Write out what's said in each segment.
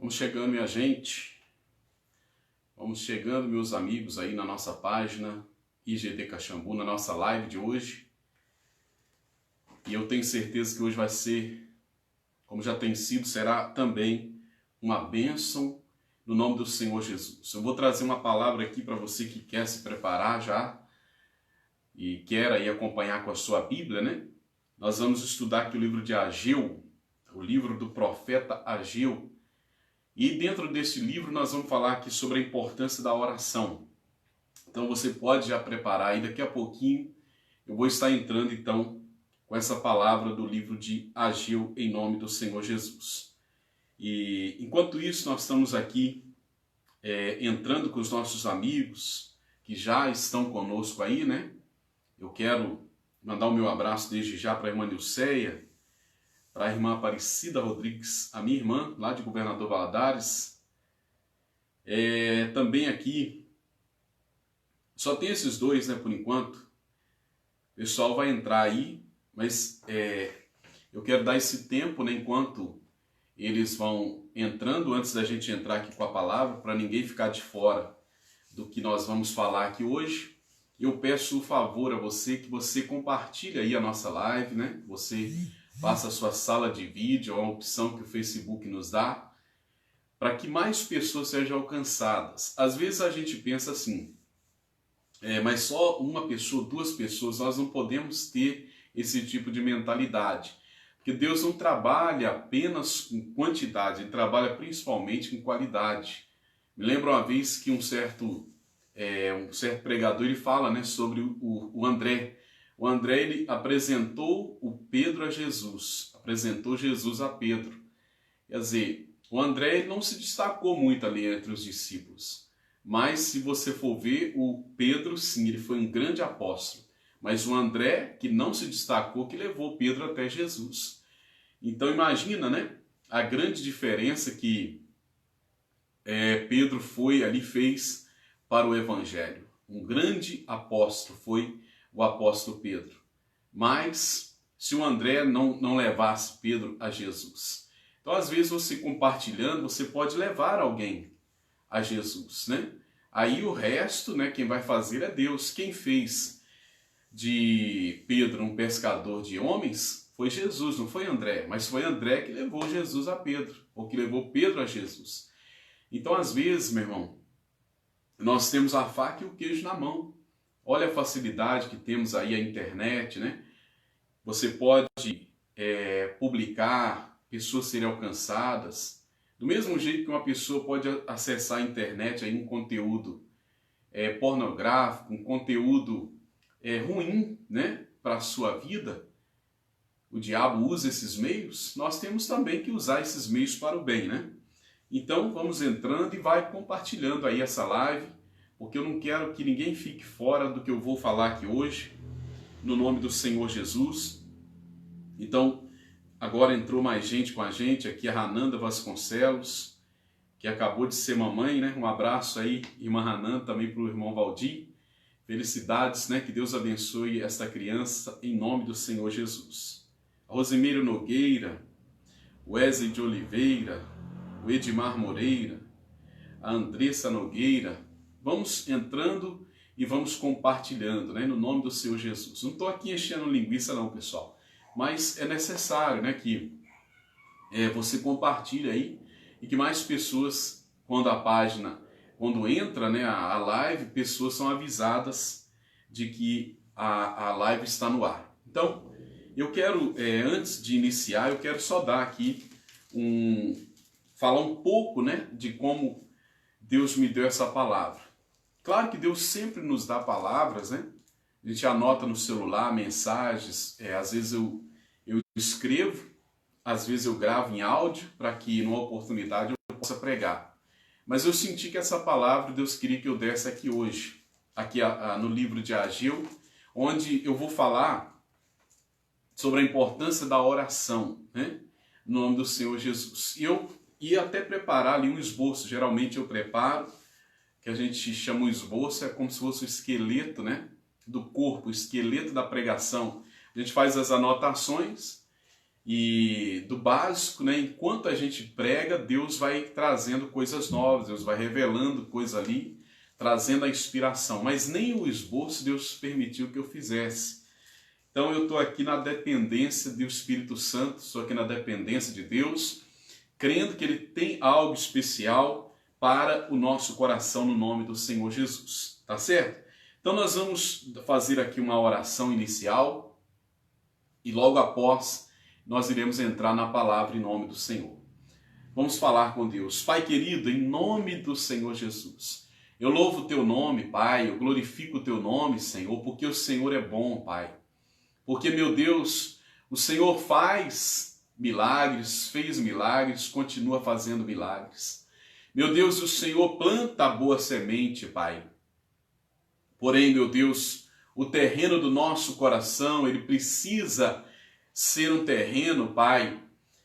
Vamos chegando, minha gente. Vamos chegando, meus amigos, aí na nossa página IGD Caxambu, na nossa live de hoje. E eu tenho certeza que hoje vai ser, como já tem sido, será também uma bênção no nome do Senhor Jesus. Eu vou trazer uma palavra aqui para você que quer se preparar já e quer aí acompanhar com a sua Bíblia, né? Nós vamos estudar aqui o livro de Ageu, o livro do profeta Ageu. E dentro desse livro nós vamos falar aqui sobre a importância da oração. Então você pode já preparar aí, daqui a pouquinho eu vou estar entrando então com essa palavra do livro de Ageu em nome do Senhor Jesus. E enquanto isso nós estamos aqui entrando com os nossos amigos que já estão conosco aí, né? Eu quero mandar o meu abraço desde já para a irmã Nilceia, para a irmã Aparecida Rodrigues, a minha irmã, lá de Governador Valadares. Também aqui, só tem esses dois, né, por enquanto. O pessoal vai entrar aí, mas eu quero dar esse tempo, né, enquanto eles vão entrando, antes da gente entrar aqui com a palavra, para ninguém ficar de fora do que nós vamos falar aqui hoje. Eu peço o favor a você que você compartilhe aí a nossa live, né? Você faça a sua sala de vídeo, é uma opção que o Facebook nos dá, para que mais pessoas sejam alcançadas. Às vezes a gente pensa assim, mas só uma pessoa, duas pessoas, nós não podemos ter esse tipo de mentalidade. Porque Deus não trabalha apenas com quantidade, Ele trabalha principalmente com qualidade. Me lembro uma vez que um certo pregador ele fala, né, sobre o André. O André ele apresentou o Pedro a Jesus, apresentou Jesus a Pedro. Quer dizer, o André ele não se destacou muito ali entre os discípulos. Mas se você for ver, o Pedro sim, ele foi um grande apóstolo. Mas o André, que não se destacou, que levou Pedro até Jesus. Então imagina, né, a grande diferença que Pedro foi ali, fez para o Evangelho. Um grande apóstolo foi o apóstolo Pedro. Mas se o André não levasse Pedro a Jesus. Então às vezes você compartilhando, você pode levar alguém a Jesus, né? Aí o resto, né, quem vai fazer é Deus. Quem fez de Pedro um pescador de homens foi Jesus, não foi André. Mas foi André que levou Jesus a Pedro, ou que levou Pedro a Jesus. Então às vezes, meu irmão, nós temos a faca e o queijo na mão. Olha a facilidade que temos aí a internet, né? Você pode publicar, pessoas serem alcançadas. Do mesmo jeito que uma pessoa pode acessar a internet aí um conteúdo pornográfico, um conteúdo ruim, né, para a sua vida, o diabo usa esses meios, nós temos também que usar esses meios para o bem, né? Então vamos entrando e vai compartilhando aí essa live, porque eu não quero que ninguém fique fora do que eu vou falar aqui hoje, no nome do Senhor Jesus. Então, agora entrou mais gente com a gente, aqui a Rananda Vasconcelos, que acabou de ser mamãe, né? Um abraço aí, irmã Rananda, também para o irmão Valdir. Felicidades, né? Que Deus abençoe esta criança em nome do Senhor Jesus. A Rosimeiro Nogueira, Wesley de Oliveira, o Edmar Moreira, a Andressa Nogueira. Vamos entrando e vamos compartilhando, né, no nome do Senhor Jesus. Não estou aqui enchendo linguiça não, pessoal, mas é necessário, né, que você compartilhe aí e que mais pessoas, quando entra, né, a live, pessoas são avisadas de que a live está no ar. Então, eu quero, antes de iniciar, eu quero só dar aqui falar um pouco, né, de como Deus me deu essa palavra. Claro que Deus sempre nos dá palavras, né? A gente anota no celular mensagens, às vezes eu escrevo, às vezes eu gravo em áudio para que numa oportunidade eu possa pregar. Mas eu senti que essa palavra Deus queria que eu desse aqui hoje, aqui no livro de Ageu, onde eu vou falar sobre a importância da oração, né? No nome do Senhor Jesus. E eu ia até preparar ali um esboço, geralmente eu preparo, que a gente chama o esboço, é como se fosse o esqueleto, né, do corpo, o esqueleto da pregação. A gente faz as anotações e do básico, né? Enquanto a gente prega, Deus vai trazendo coisas novas, Deus vai revelando coisa ali, trazendo a inspiração. Mas nem o esboço Deus permitiu que eu fizesse. Então eu estou aqui na dependência do Espírito Santo, estou aqui na dependência de Deus, crendo que Ele tem algo especial para o nosso coração no nome do Senhor Jesus. Tá certo? Então nós vamos fazer aqui uma oração inicial e logo após nós iremos entrar na palavra em nome do Senhor. Vamos falar com Deus. Pai querido, em nome do Senhor Jesus, eu louvo o teu nome, Pai, eu glorifico o teu nome, Senhor, porque o Senhor é bom, Pai. Porque, meu Deus, o Senhor faz milagres, fez milagres, continua fazendo milagres. Meu Deus, o Senhor planta a boa semente, Pai. Porém, meu Deus, o terreno do nosso coração, ele precisa ser um terreno, Pai,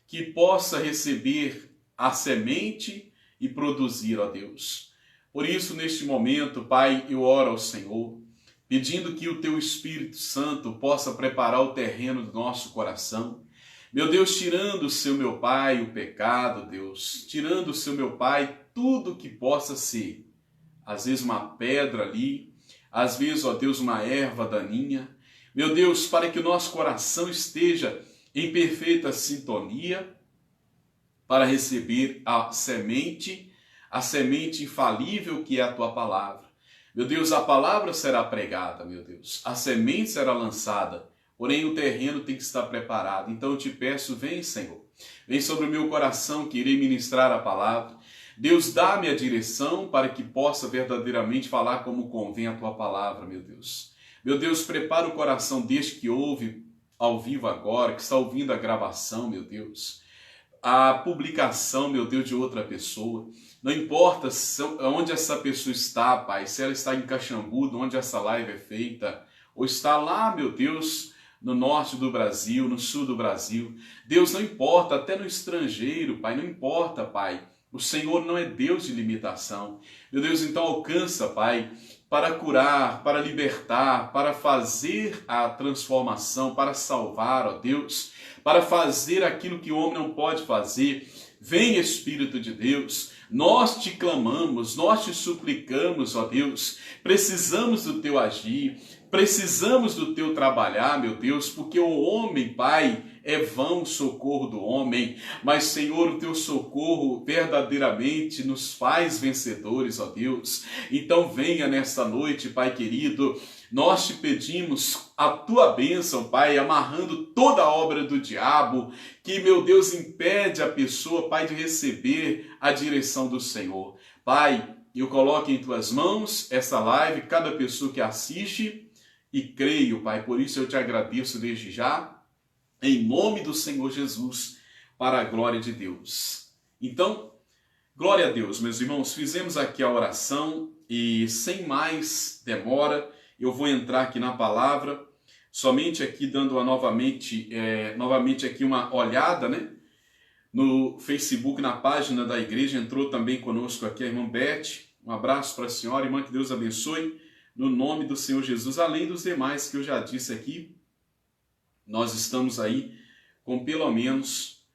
que possa receber a semente e produzir, ó Deus. Por isso, neste momento, Pai, eu oro ao Senhor, pedindo que o Teu Espírito Santo possa preparar o terreno do nosso coração. Meu Deus, tirando, Seu meu Pai, o pecado, Deus, tirando, Seu meu Pai, tudo que possa ser, às vezes uma pedra ali, às vezes, ó Deus, uma erva daninha. Meu Deus, para que o nosso coração esteja em perfeita sintonia para receber a semente infalível que é a Tua palavra. Meu Deus, a palavra será pregada, meu Deus, a semente será lançada, porém o terreno tem que estar preparado. Então eu te peço, vem, Senhor, vem sobre o meu coração que irei ministrar a palavra. Deus, dá-me a direção para que possa verdadeiramente falar como convém a Tua palavra, meu Deus. Meu Deus, prepara o coração deste que ouve ao vivo agora, que está ouvindo a gravação, meu Deus. A publicação, meu Deus, de outra pessoa. Não importa onde essa pessoa está, Pai, se ela está em Caxambu, onde essa live é feita, ou está lá, meu Deus, no norte do Brasil, no sul do Brasil. Deus, não importa, até no estrangeiro, Pai, não importa, Pai. O Senhor não é Deus de limitação. Meu Deus, então alcança, Pai, para curar, para libertar, para fazer a transformação, para salvar, ó Deus, para fazer aquilo que o homem não pode fazer. Vem, Espírito de Deus, nós te clamamos, nós te suplicamos, ó Deus, precisamos do teu agir, precisamos do teu trabalhar, meu Deus, porque o homem, Pai, é vão o socorro do homem, mas, Senhor, o teu socorro verdadeiramente nos faz vencedores, ó Deus. Então venha nesta noite, Pai querido, nós te pedimos a tua bênção, Pai, amarrando toda a obra do diabo, que, meu Deus, impede a pessoa, Pai, de receber a direção do Senhor. Pai, eu coloco em tuas mãos essa live, cada pessoa que assiste, e creio, Pai, por isso eu te agradeço desde já, em nome do Senhor Jesus, para a glória de Deus. Então, glória a Deus, meus irmãos, fizemos aqui a oração e sem mais demora, eu vou entrar aqui na palavra, somente aqui dando novamente aqui uma olhada, né? No Facebook, na página da igreja, entrou também conosco aqui a irmã Beth. Um abraço para a senhora, irmã, que Deus abençoe, no nome do Senhor Jesus, além dos demais que eu já disse aqui. Nós estamos aí com pelo menos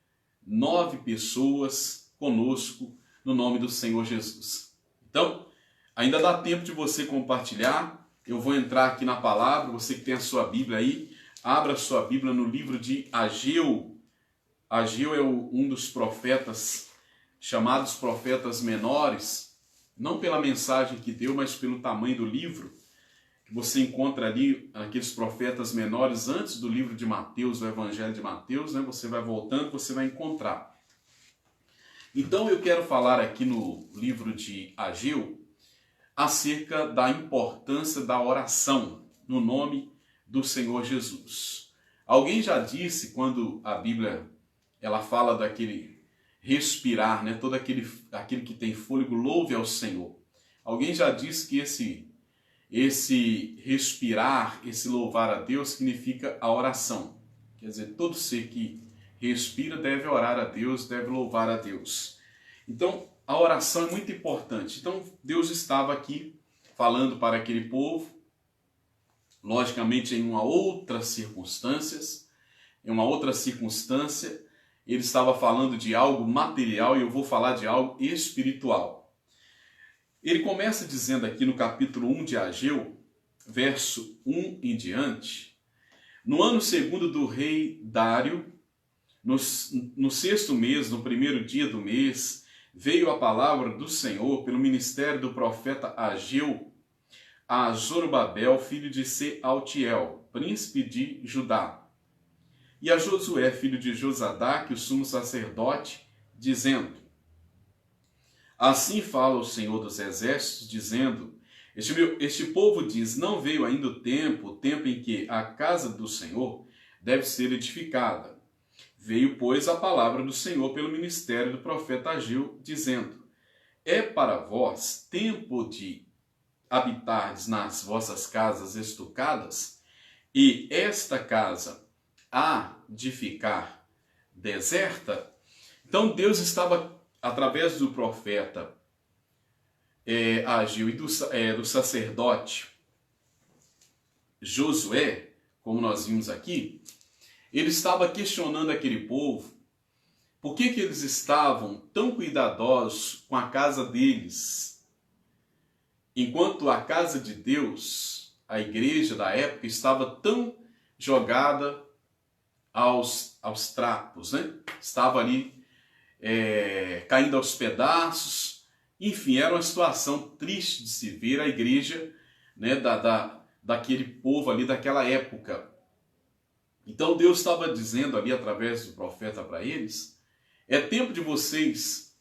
9 pessoas conosco no nome do Senhor Jesus. Então, ainda dá tempo de você compartilhar. Eu vou entrar aqui na palavra, você que tem a sua Bíblia aí, abra a sua Bíblia no livro de Ageu. Ageu é um dos profetas, chamados profetas menores, não pela mensagem que deu, mas pelo tamanho do livro. Você encontra ali aqueles profetas menores antes do livro de Mateus, do Evangelho de Mateus, né? Você vai voltando, você vai encontrar. Então eu quero falar aqui no livro de Ageu acerca da importância da oração no nome do Senhor Jesus. Alguém já disse, quando a Bíblia ela fala daquele respirar, né? Todo aquele que tem fôlego, louve ao Senhor. Alguém já disse que esse respirar, esse louvar a Deus significa a oração. Quer dizer, todo ser que respira deve orar a Deus, deve louvar a Deus. Então, a oração é muito importante. Então, Deus estava aqui falando para aquele povo, logicamente em uma outras circunstâncias, em uma outra circunstância, ele estava falando de algo material e eu vou falar de algo espiritual. Ele começa dizendo aqui no capítulo 1 de Ageu, verso 1 em diante: no ano segundo do rei Dário, no sexto mês, no primeiro dia do mês, veio a palavra do Senhor pelo ministério do profeta Ageu a Zorobabel, filho de Sealtiel, príncipe de Judá, e a Josué, filho de Josadaque, o sumo sacerdote, dizendo: assim fala o Senhor dos exércitos, dizendo: este povo diz, não veio ainda o tempo em que a casa do Senhor deve ser edificada. Veio, pois, a palavra do Senhor pelo ministério do profeta Ageu, dizendo: é para vós tempo de habitardes nas vossas casas estucadas, e esta casa há de ficar deserta? Então Deus estava, através do profeta Ageu e do sacerdote Josué, como nós vimos aqui, ele estava questionando aquele povo por que eles estavam tão cuidadosos com a casa deles, enquanto a casa de Deus, a igreja da época, estava tão jogada aos trapos, né? Estava ali caindo aos pedaços. Enfim, era uma situação triste de se ver a igreja, né, daquele povo ali daquela época. Então Deus estava dizendo ali através do profeta para eles: é tempo de vocês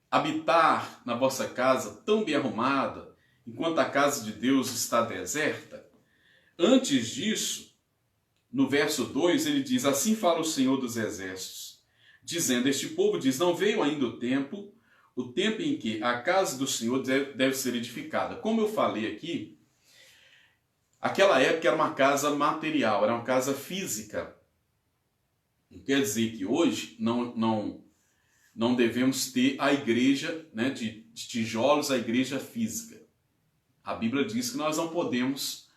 habitar na vossa casa tão bem arrumada, enquanto a casa de Deus está deserta. Antes disso, no verso 2, ele diz: assim fala o Senhor dos exércitos, dizendo: este povo diz, não veio ainda o tempo em que a casa do Senhor deve ser edificada. Como eu falei aqui, aquela época era uma casa material, era uma casa física. Não quer dizer que hoje não devemos ter a igreja, né, de tijolos, a igreja física. A Bíblia diz que nós não podemos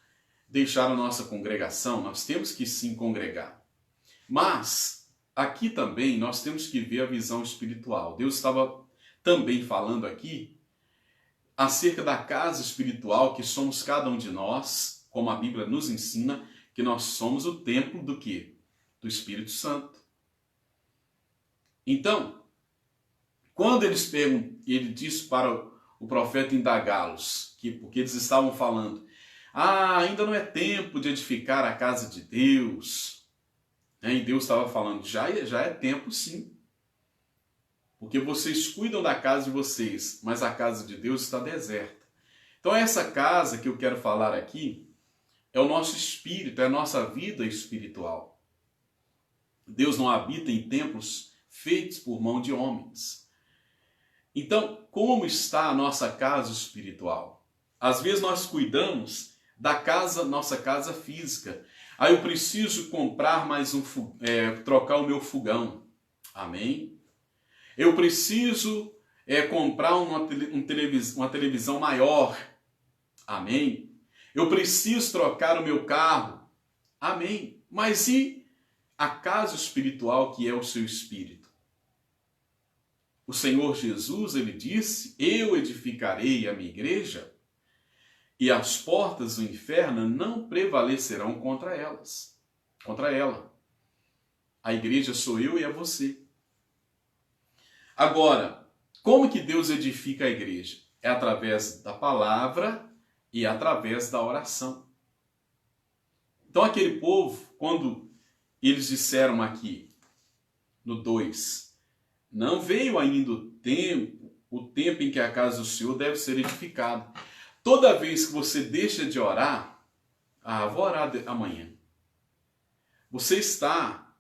deixar a nossa congregação, nós temos que sim congregar. Mas aqui também nós temos que ver a visão espiritual. Deus estava também falando aqui acerca da casa espiritual que somos cada um de nós, como a Bíblia nos ensina, que nós somos o templo do quê? Do Espírito Santo. Então, quando ele disse para o profeta indagá-los, porque eles estavam falando: ainda não é tempo de edificar a casa de Deus. E Deus estava falando: já é tempo sim. Porque vocês cuidam da casa de vocês, mas a casa de Deus está deserta. Então essa casa que eu quero falar aqui é o nosso espírito, é a nossa vida espiritual. Deus não habita em templos feitos por mão de homens. Então, como está a nossa casa espiritual? Às vezes nós cuidamos da casa, nossa casa física. Eu preciso comprar trocar o meu fogão. Amém? Eu preciso comprar uma televisão maior. Amém? Eu preciso trocar o meu carro. Amém? Mas e a casa espiritual que é o seu espírito? O Senhor Jesus, ele disse: eu edificarei a minha igreja e as portas do inferno não prevalecerão contra ela. A igreja sou eu e é você. Agora, como que Deus edifica a igreja? É através da palavra e através da oração. Então aquele povo, quando eles disseram aqui, no 2, não veio ainda o tempo em que a casa do Senhor deve ser edificada. Toda vez que você deixa de orar, vou orar amanhã. Você está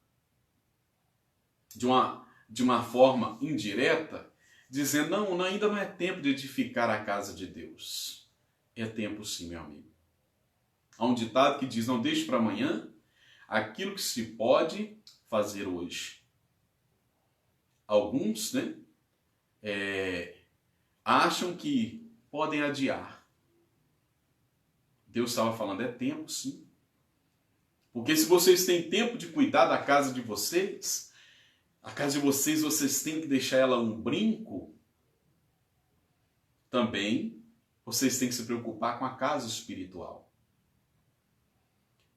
de uma forma indireta dizendo: não, ainda não é tempo de edificar a casa de Deus. É tempo sim, meu amigo. Há um ditado que diz: não deixe para amanhã aquilo que se pode fazer hoje. Alguns, né, acham que podem adiar. Deus estava falando: é tempo sim. Porque se vocês têm tempo de cuidar da casa de vocês, a casa de vocês, vocês têm que deixar ela um brinco, também vocês têm que se preocupar com a casa espiritual.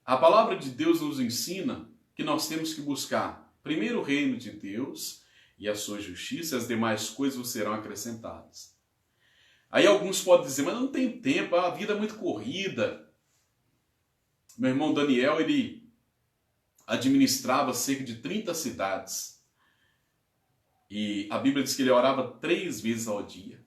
A palavra de Deus nos ensina que nós temos que buscar primeiro o reino de Deus e a sua justiça, e as demais coisas serão acrescentadas. Aí alguns podem dizer, mas não tenho tempo, a vida é muito corrida. Meu irmão Daniel, ele administrava cerca de 30 cidades. E a Bíblia diz que ele orava 3 vezes ao dia.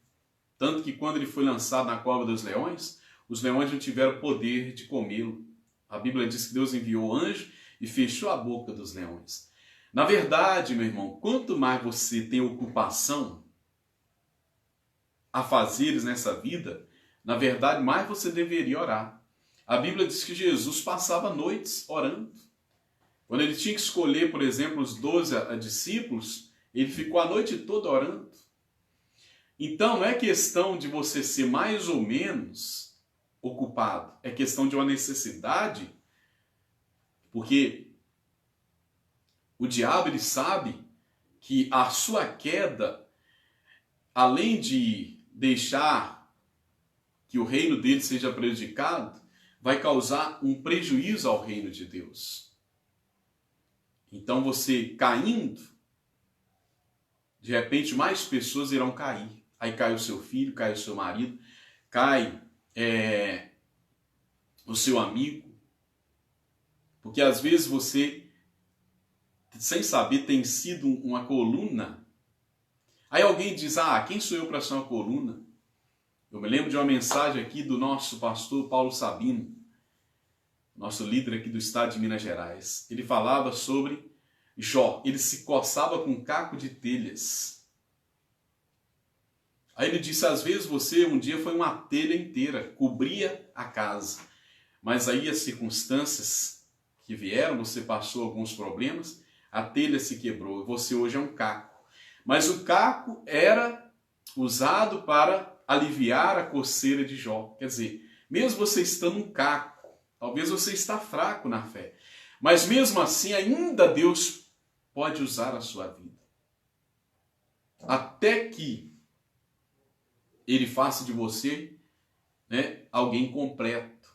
Tanto que quando ele foi lançado na cova dos leões, os leões não tiveram poder de comê-lo. A Bíblia diz que Deus enviou anjo e fechou a boca dos leões. Na verdade, meu irmão, quanto mais você tem ocupação, afazeres nessa vida, na verdade, mais você deveria orar. A Bíblia diz que Jesus passava noites orando. Quando ele tinha que escolher, por exemplo, os 12 discípulos, ele ficou a noite toda orando. Então, não é questão de você ser mais ou menos ocupado, é questão de uma necessidade, porque o diabo, ele sabe que a sua queda, além de deixar que o reino dele seja prejudicado, vai causar um prejuízo ao reino de Deus. Então você caindo, de repente mais pessoas irão cair. Aí cai o seu filho, cai o seu marido, cai o seu amigo. Porque às vezes você, sem saber, tem sido uma coluna. Aí alguém diz, quem sou eu para ser uma coluna? Eu me lembro de uma mensagem aqui do nosso pastor Paulo Sabino, nosso líder aqui do estado de Minas Gerais. Ele falava sobre Jó, ele se coçava com um caco de telhas. Aí ele disse, às vezes você um dia foi uma telha inteira, cobria a casa. Mas aí as circunstâncias que vieram, você passou alguns problemas, a telha se quebrou e você hoje é um caco. Mas o caco era usado para aliviar a coceira de Jó. Quer dizer, mesmo você estando um caco, talvez você está fraco na fé, mas mesmo assim ainda Deus pode usar a sua vida. Até que Ele faça de você, alguém completo.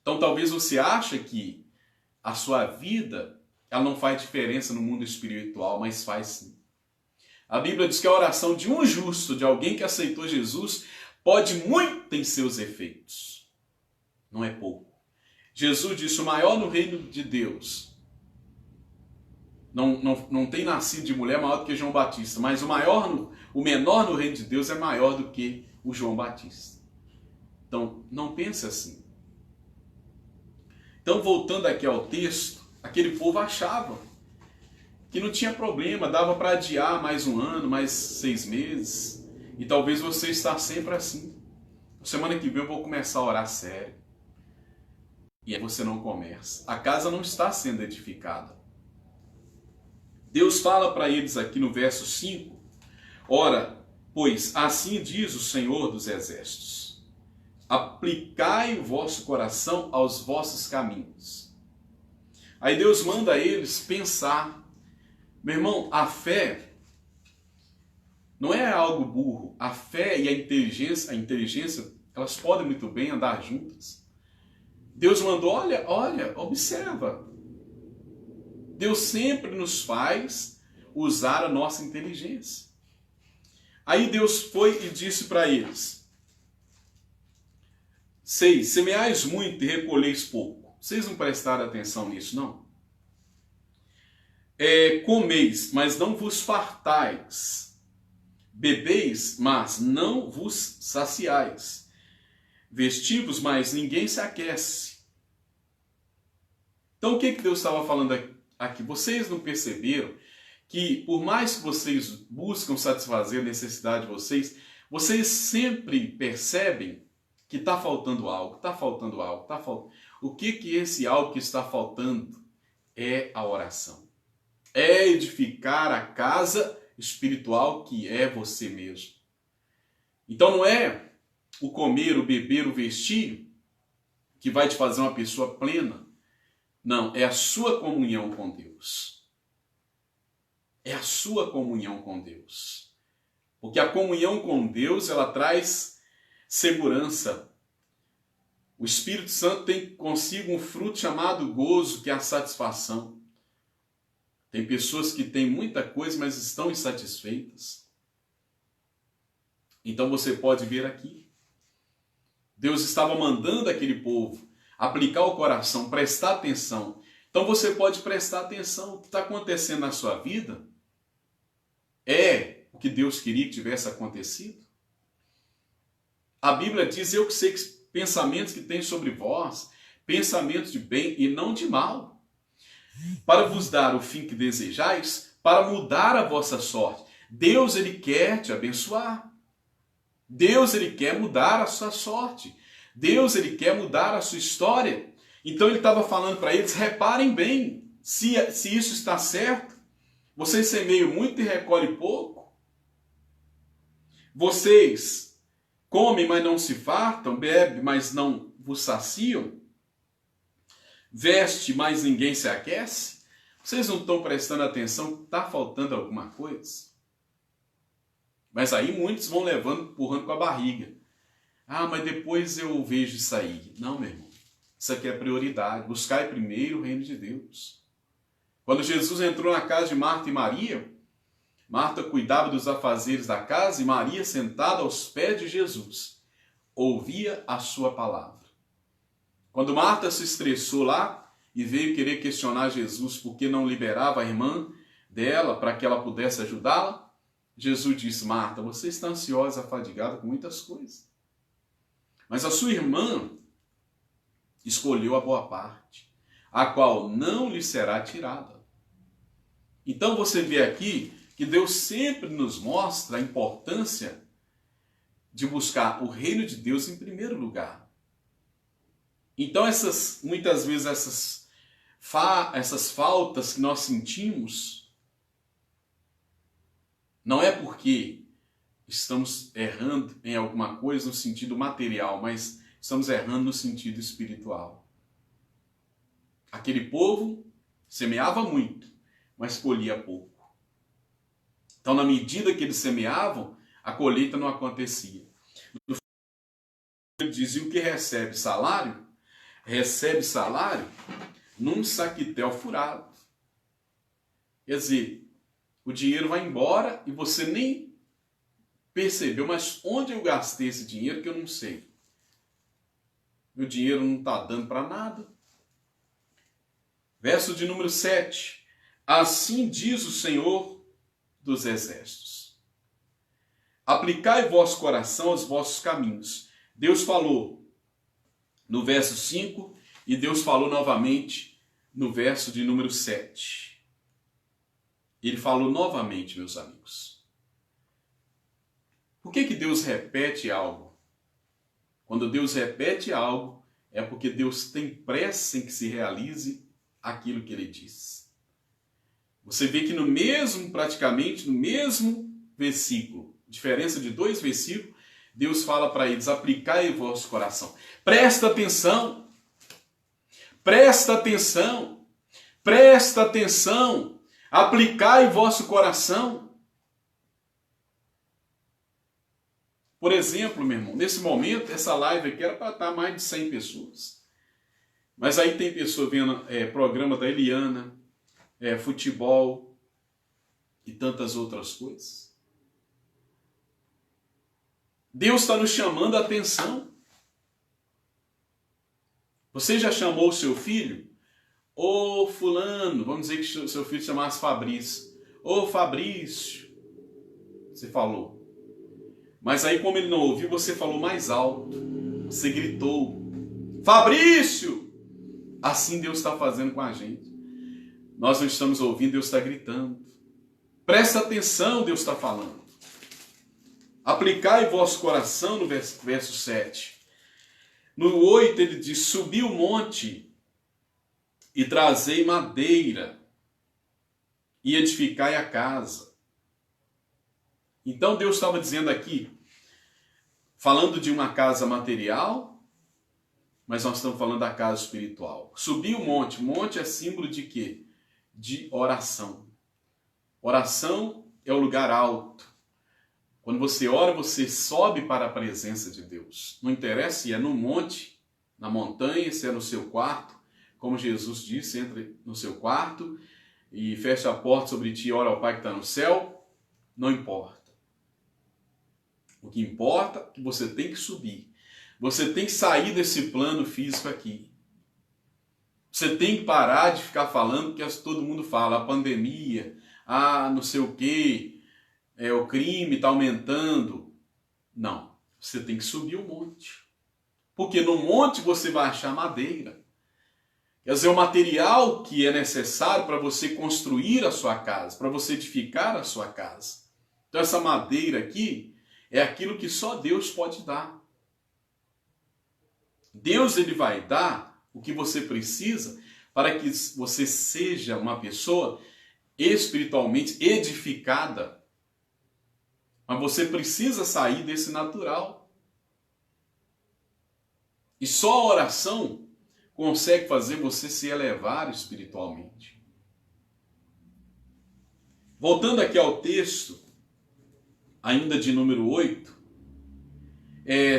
Então talvez você ache que a sua vida ela não faz diferença no mundo espiritual, mas faz sim. A Bíblia diz que a oração de um justo, de alguém que aceitou Jesus, pode muito em seus efeitos. Não é pouco. Jesus disse, o maior no reino de Deus não tem nascido de mulher maior do que João Batista, mas o menor no reino de Deus é maior do que o João Batista. Então, não pense assim. Então, voltando aqui ao texto, aquele povo achava que não tinha problema, dava para adiar mais um ano, mais 6 meses, e talvez você está sempre assim. Semana que vem eu vou começar a orar sério. E aí você não começa. A casa não está sendo edificada. Deus fala para eles aqui no verso 5, ora, pois assim diz o Senhor dos Exércitos, aplicai o vosso coração aos vossos caminhos. Aí Deus manda eles pensar. Meu irmão, a fé não é algo burro. A fé e a inteligência, elas podem muito bem andar juntas. Deus mandou, olha, observa. Deus sempre nos faz usar a nossa inteligência. Aí Deus foi e disse para eles, 6, semeais muito e recolheis pouco. Vocês não prestaram atenção nisso, não? Comeis, mas não vos fartais. Bebeis, mas não vos saciais. Vestivos, mas ninguém se aquece. Então o que Deus estava falando aqui? Vocês não perceberam que por mais que vocês buscam satisfazer a necessidade de vocês sempre percebem que está faltando algo, está faltando algo, está faltando. O que esse algo que está faltando é a oração. É edificar a casa espiritual que é você mesmo. Então não é o comer, o beber, o vestir que vai te fazer uma pessoa plena. Não, é a sua comunhão com Deus. É a sua comunhão com Deus. Porque a comunhão com Deus, ela traz segurança. O Espírito Santo tem consigo um fruto chamado gozo, que é a satisfação. Tem pessoas que têm muita coisa, mas estão insatisfeitas. Então você pode ver aqui. Deus estava mandando aquele povo aplicar o coração, prestar atenção. Então você pode prestar atenção. O que está acontecendo na sua vida é o que Deus queria que tivesse acontecido. A Bíblia diz, eu que sei que pensamentos que tem sobre vós, pensamentos de bem e não de mal, para vos dar o fim que desejais, para mudar a vossa sorte. Deus, ele quer te abençoar. Deus, ele quer mudar a sua sorte. Deus, ele quer mudar a sua história. Então ele estava falando para eles, reparem bem, se isso está certo, vocês semeiam muito e recolhem pouco. Vocês comem, mas não se fartam, bebem, mas não vos saciam. Veste, mas ninguém se aquece. Vocês não estão prestando atenção que está faltando alguma coisa? Mas aí muitos vão levando, empurrando com a barriga. Ah, mas depois eu vejo isso aí. Não, meu irmão. Isso aqui é prioridade. Buscai primeiro o reino de Deus. Quando Jesus entrou na casa de Marta e Maria, Marta cuidava dos afazeres da casa e Maria, sentada aos pés de Jesus, ouvia a sua palavra. Quando Marta se estressou lá e veio querer questionar Jesus porque não liberava a irmã dela para que ela pudesse ajudá-la, Jesus disse, Marta, você está ansiosa, afadigada com muitas coisas. Mas a sua irmã escolheu a boa parte, a qual não lhe será tirada. Então você vê aqui que Deus sempre nos mostra a importância de buscar o reino de Deus em primeiro lugar. Então muitas vezes essas faltas que nós sentimos, não é porque estamos errando em alguma coisa no sentido material, mas estamos errando no sentido espiritual. Aquele povo semeava muito, mas colhia pouco. Então, na medida que eles semeavam, a colheita não acontecia. Ele dizia o que recebe salário num saquitel furado. Quer dizer, o dinheiro vai embora e você nem percebeu, mas onde eu gastei esse dinheiro que eu não sei. Meu dinheiro não está dando para nada. Verso de número 7. Assim diz o Senhor dos exércitos. Aplicai vosso coração aos vossos caminhos. Deus falou no verso 5 e Deus falou novamente no verso de número 7. Ele falou novamente, meus amigos. Por que Deus repete algo? Quando Deus repete algo, é porque Deus tem pressa em que se realize aquilo que ele diz. Você vê que praticamente no mesmo versículo, diferença de 2 versículos, Deus fala para eles, aplicai o vosso coração. Presta atenção, presta atenção, presta atenção, aplicai o vosso coração. Por exemplo, meu irmão, nesse momento, essa live aqui era para estar mais de 100 pessoas. Mas aí tem pessoa vendo programa da Eliana, futebol e tantas outras coisas. Deus está nos chamando a atenção. Você já chamou o seu filho? Ô fulano, vamos dizer que o seu filho chamasse Fabrício. Ô Fabrício, você falou. Mas aí como ele não ouviu, você falou mais alto. Você gritou. Fabrício! Assim Deus está fazendo com a gente. Nós não estamos ouvindo, Deus está gritando. Presta atenção, Deus está falando. Aplicai vosso coração no verso 7. No 8 ele diz, subi o monte e trazei madeira e edificai a casa. Então Deus estava dizendo aqui, falando de uma casa material, mas nós estamos falando da casa espiritual. Subir o monte. Monte é símbolo de quê? De oração. Oração é o lugar alto. Quando você ora, você sobe para a presença de Deus. Não interessa se é no monte, na montanha, se é no seu quarto. Como Jesus disse, entre no seu quarto e fecha a porta sobre ti e ora ao Pai que está no céu. Não importa. O que importa é que você tem que subir. Você tem que sair desse plano físico aqui. Você tem que parar de ficar falando que todo mundo fala, a pandemia, não sei o quê, o crime está aumentando. Não, você tem que subir o monte. Porque no monte você vai achar madeira. Quer dizer, o material que é necessário para você construir a sua casa, para você edificar a sua casa. Então essa madeira aqui é aquilo que só Deus pode dar. Deus ele vai dar o que você precisa para que você seja uma pessoa espiritualmente edificada. Mas você precisa sair desse natural. E só a oração consegue fazer você se elevar espiritualmente. Voltando aqui ao texto, ainda de número 8,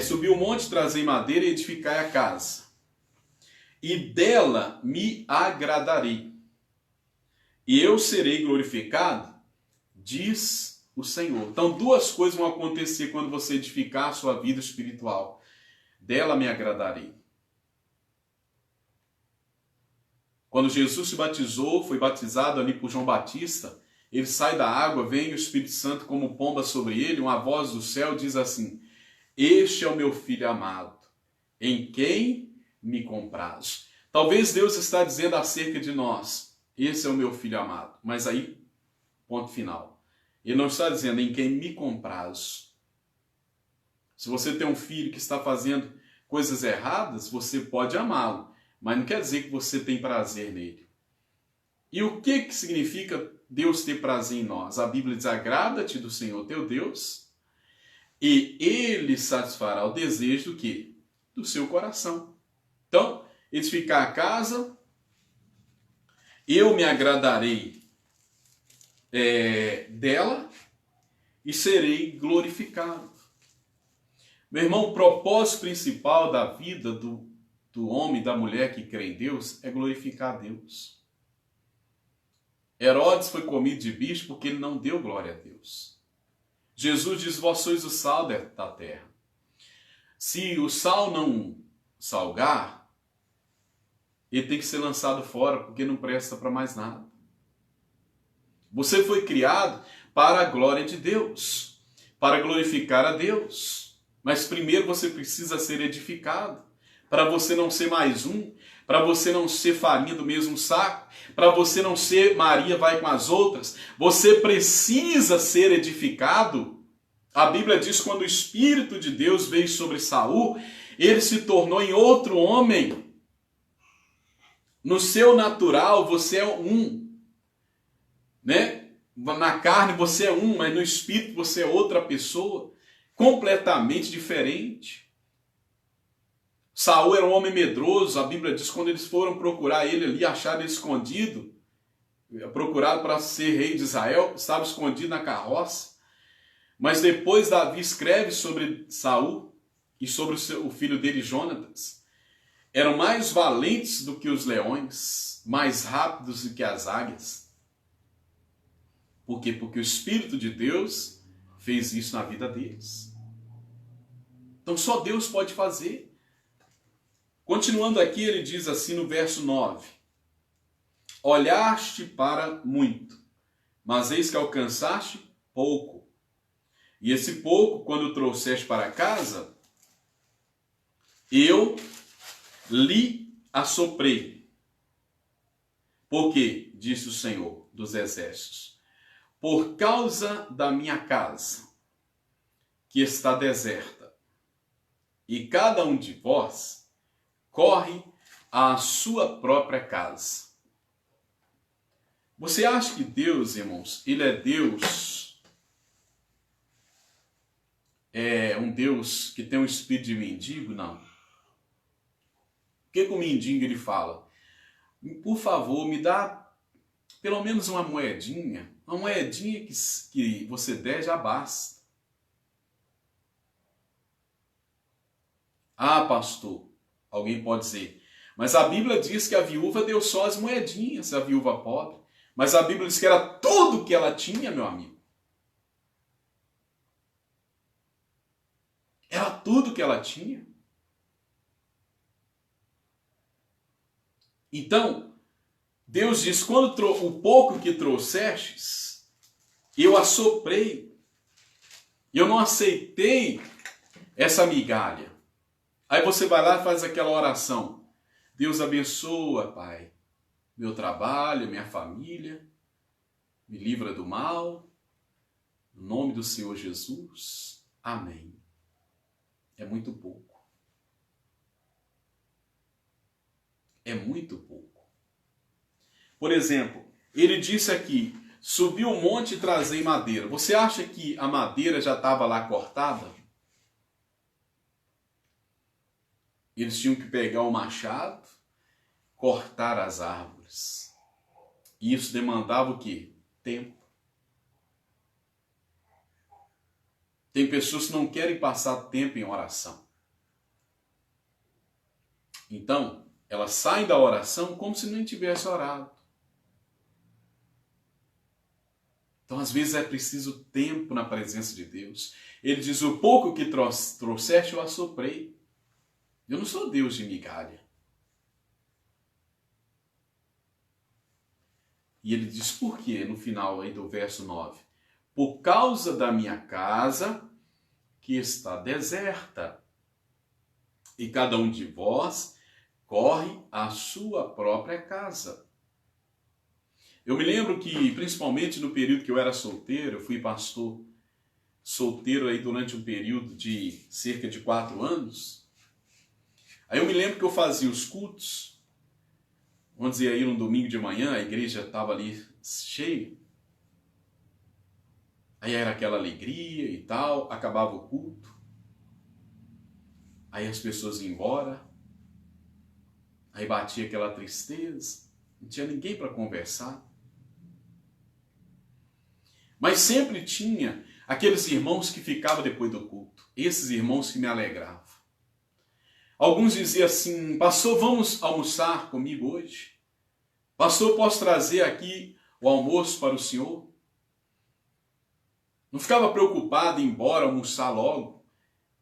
subi o monte, trazei madeira e edificai a casa. E dela me agradarei. E eu serei glorificado, diz o Senhor. Então, duas coisas vão acontecer quando você edificar a sua vida espiritual. Dela me agradarei. Quando Jesus se batizou, foi batizado ali por João Batista, ele sai da água, vem o Espírito Santo como pomba sobre ele, uma voz do céu diz assim: este é o meu filho amado, em quem me comprazo. Talvez Deus está dizendo acerca de nós, esse é o meu filho amado. Mas aí, ponto final. Ele não está dizendo em quem me comprazo. Se você tem um filho que está fazendo coisas erradas, você pode amá-lo, mas não quer dizer que você tem prazer nele. E o que significa Deus ter prazer em nós? A Bíblia diz: agrada-te do Senhor teu Deus, e Ele satisfará o desejo do quê? Do seu coração. Então, edificar a casa, eu me agradarei dela e serei glorificado. Meu irmão, o propósito principal da vida do homem e da mulher que crê em Deus é glorificar a Deus. Herodes foi comido de bicho porque ele não deu glória a Deus. Jesus diz: vós sois o sal da terra. Se o sal não salgar, ele tem que ser lançado fora, porque não presta para mais nada. Você foi criado para a glória de Deus, para glorificar a Deus. Mas primeiro você precisa ser edificado, para você não ser mais um, para você não ser farinha do mesmo saco, para você não ser Maria vai com as outras. Você precisa ser edificado. A Bíblia diz que quando o Espírito de Deus veio sobre Saul, ele se tornou em outro homem. No seu natural você é um, né? Na carne você é um, mas no Espírito você é outra pessoa, completamente diferente. Saul era um homem medroso, a Bíblia diz que quando eles foram procurar ele ali, acharam ele escondido, procurado para ser rei de Israel, estava escondido na carroça. Mas depois Davi escreve sobre Saul e sobre o filho dele, Jonatas. Eram mais valentes do que os leões, mais rápidos do que as águias. Por quê? Porque o Espírito de Deus fez isso na vida deles. Então só Deus pode fazer. Continuando aqui, ele diz assim no verso 9: olhaste para muito, mas eis que alcançaste pouco. E esse pouco, quando trouxeste para casa, eu lhe assoprei. Por quê? Disse o Senhor dos Exércitos: por causa da minha casa, que está deserta, e cada um de vós corre à sua própria casa. Você acha que Deus, irmãos, ele é Deus, um Deus que tem um espírito de mendigo? Não. que o mendigo ele fala? Por favor, me dá pelo menos uma moedinha que você der já basta. Ah, pastor, alguém pode dizer, mas a Bíblia diz que a viúva deu só as moedinhas, a viúva pobre. Mas a Bíblia diz que era tudo que ela tinha, meu amigo. Era tudo que ela tinha. Então, Deus diz, quando o pouco que trouxestes, eu assoprei. Eu não aceitei essa migalha. Aí você vai lá e faz aquela oração. Deus abençoa, Pai, meu trabalho, minha família. Me livra do mal. No nome do Senhor Jesus. Amém. É muito pouco. É muito pouco. Por exemplo, ele disse aqui, subi o monte e trazei madeira. Você acha que a madeira já estava lá cortada? Eles tinham que pegar o machado, cortar as árvores. E isso demandava o quê? Tempo. Tem pessoas que não querem passar tempo em oração. Então, elas saem da oração como se nem tivesse orado. Então, às vezes, é preciso tempo na presença de Deus. Ele diz, o pouco que trouxeste eu assoprei. Eu não sou Deus de migalha. E ele diz por quê? No final aí do verso 9. Por causa da minha casa que está deserta. E cada um de vós corre à sua própria casa. Eu me lembro que, principalmente no período que eu era solteiro, eu fui pastor solteiro aí durante um período de cerca de 4 anos. Aí eu me lembro que eu fazia os cultos, vamos dizer aí no domingo de manhã, a igreja estava ali cheia. Aí era aquela alegria e tal, acabava o culto. Aí as pessoas iam embora. Aí batia aquela tristeza, não tinha ninguém para conversar. Mas sempre tinha aqueles irmãos que ficavam depois do culto. Esses irmãos que me alegravam. Alguns diziam assim, pastor, vamos almoçar comigo hoje? Pastor, posso trazer aqui o almoço para o senhor? Não ficava preocupado em ir embora, almoçar logo.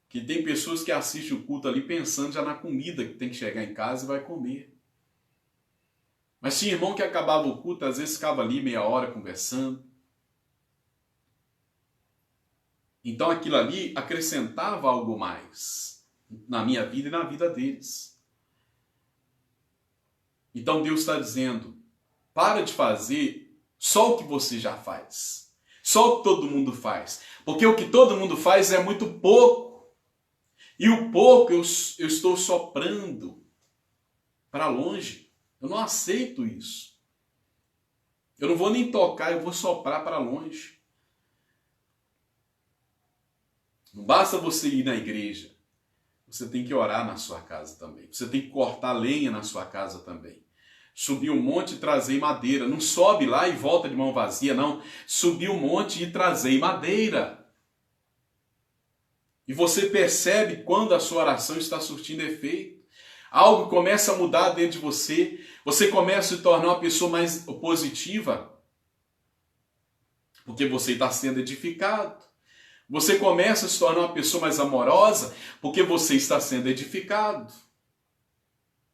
Que tem pessoas que assistem o culto ali pensando já na comida que tem que chegar em casa e vai comer. Mas tinha irmão que acabava o culto, às vezes ficava ali meia hora conversando. Então aquilo ali acrescentava algo mais na minha vida e na vida deles. Então Deus está dizendo, para de fazer só o que você já faz. Só o que todo mundo faz. Porque o que todo mundo faz é muito pouco. E o pouco eu estou soprando para longe. Eu não aceito isso. Eu não vou nem tocar, eu vou soprar para longe. Não basta você ir na igreja. Você tem que orar na sua casa também. Você tem que cortar lenha na sua casa também. Subir um monte e trazer madeira. Não sobe lá e volta de mão vazia, não. Subir um monte e trazer madeira. E você percebe quando a sua oração está surtindo efeito. Algo começa a mudar dentro de você. Você começa a se tornar uma pessoa mais positiva. Porque você está sendo edificado. Você começa a se tornar uma pessoa mais amorosa porque você está sendo edificado.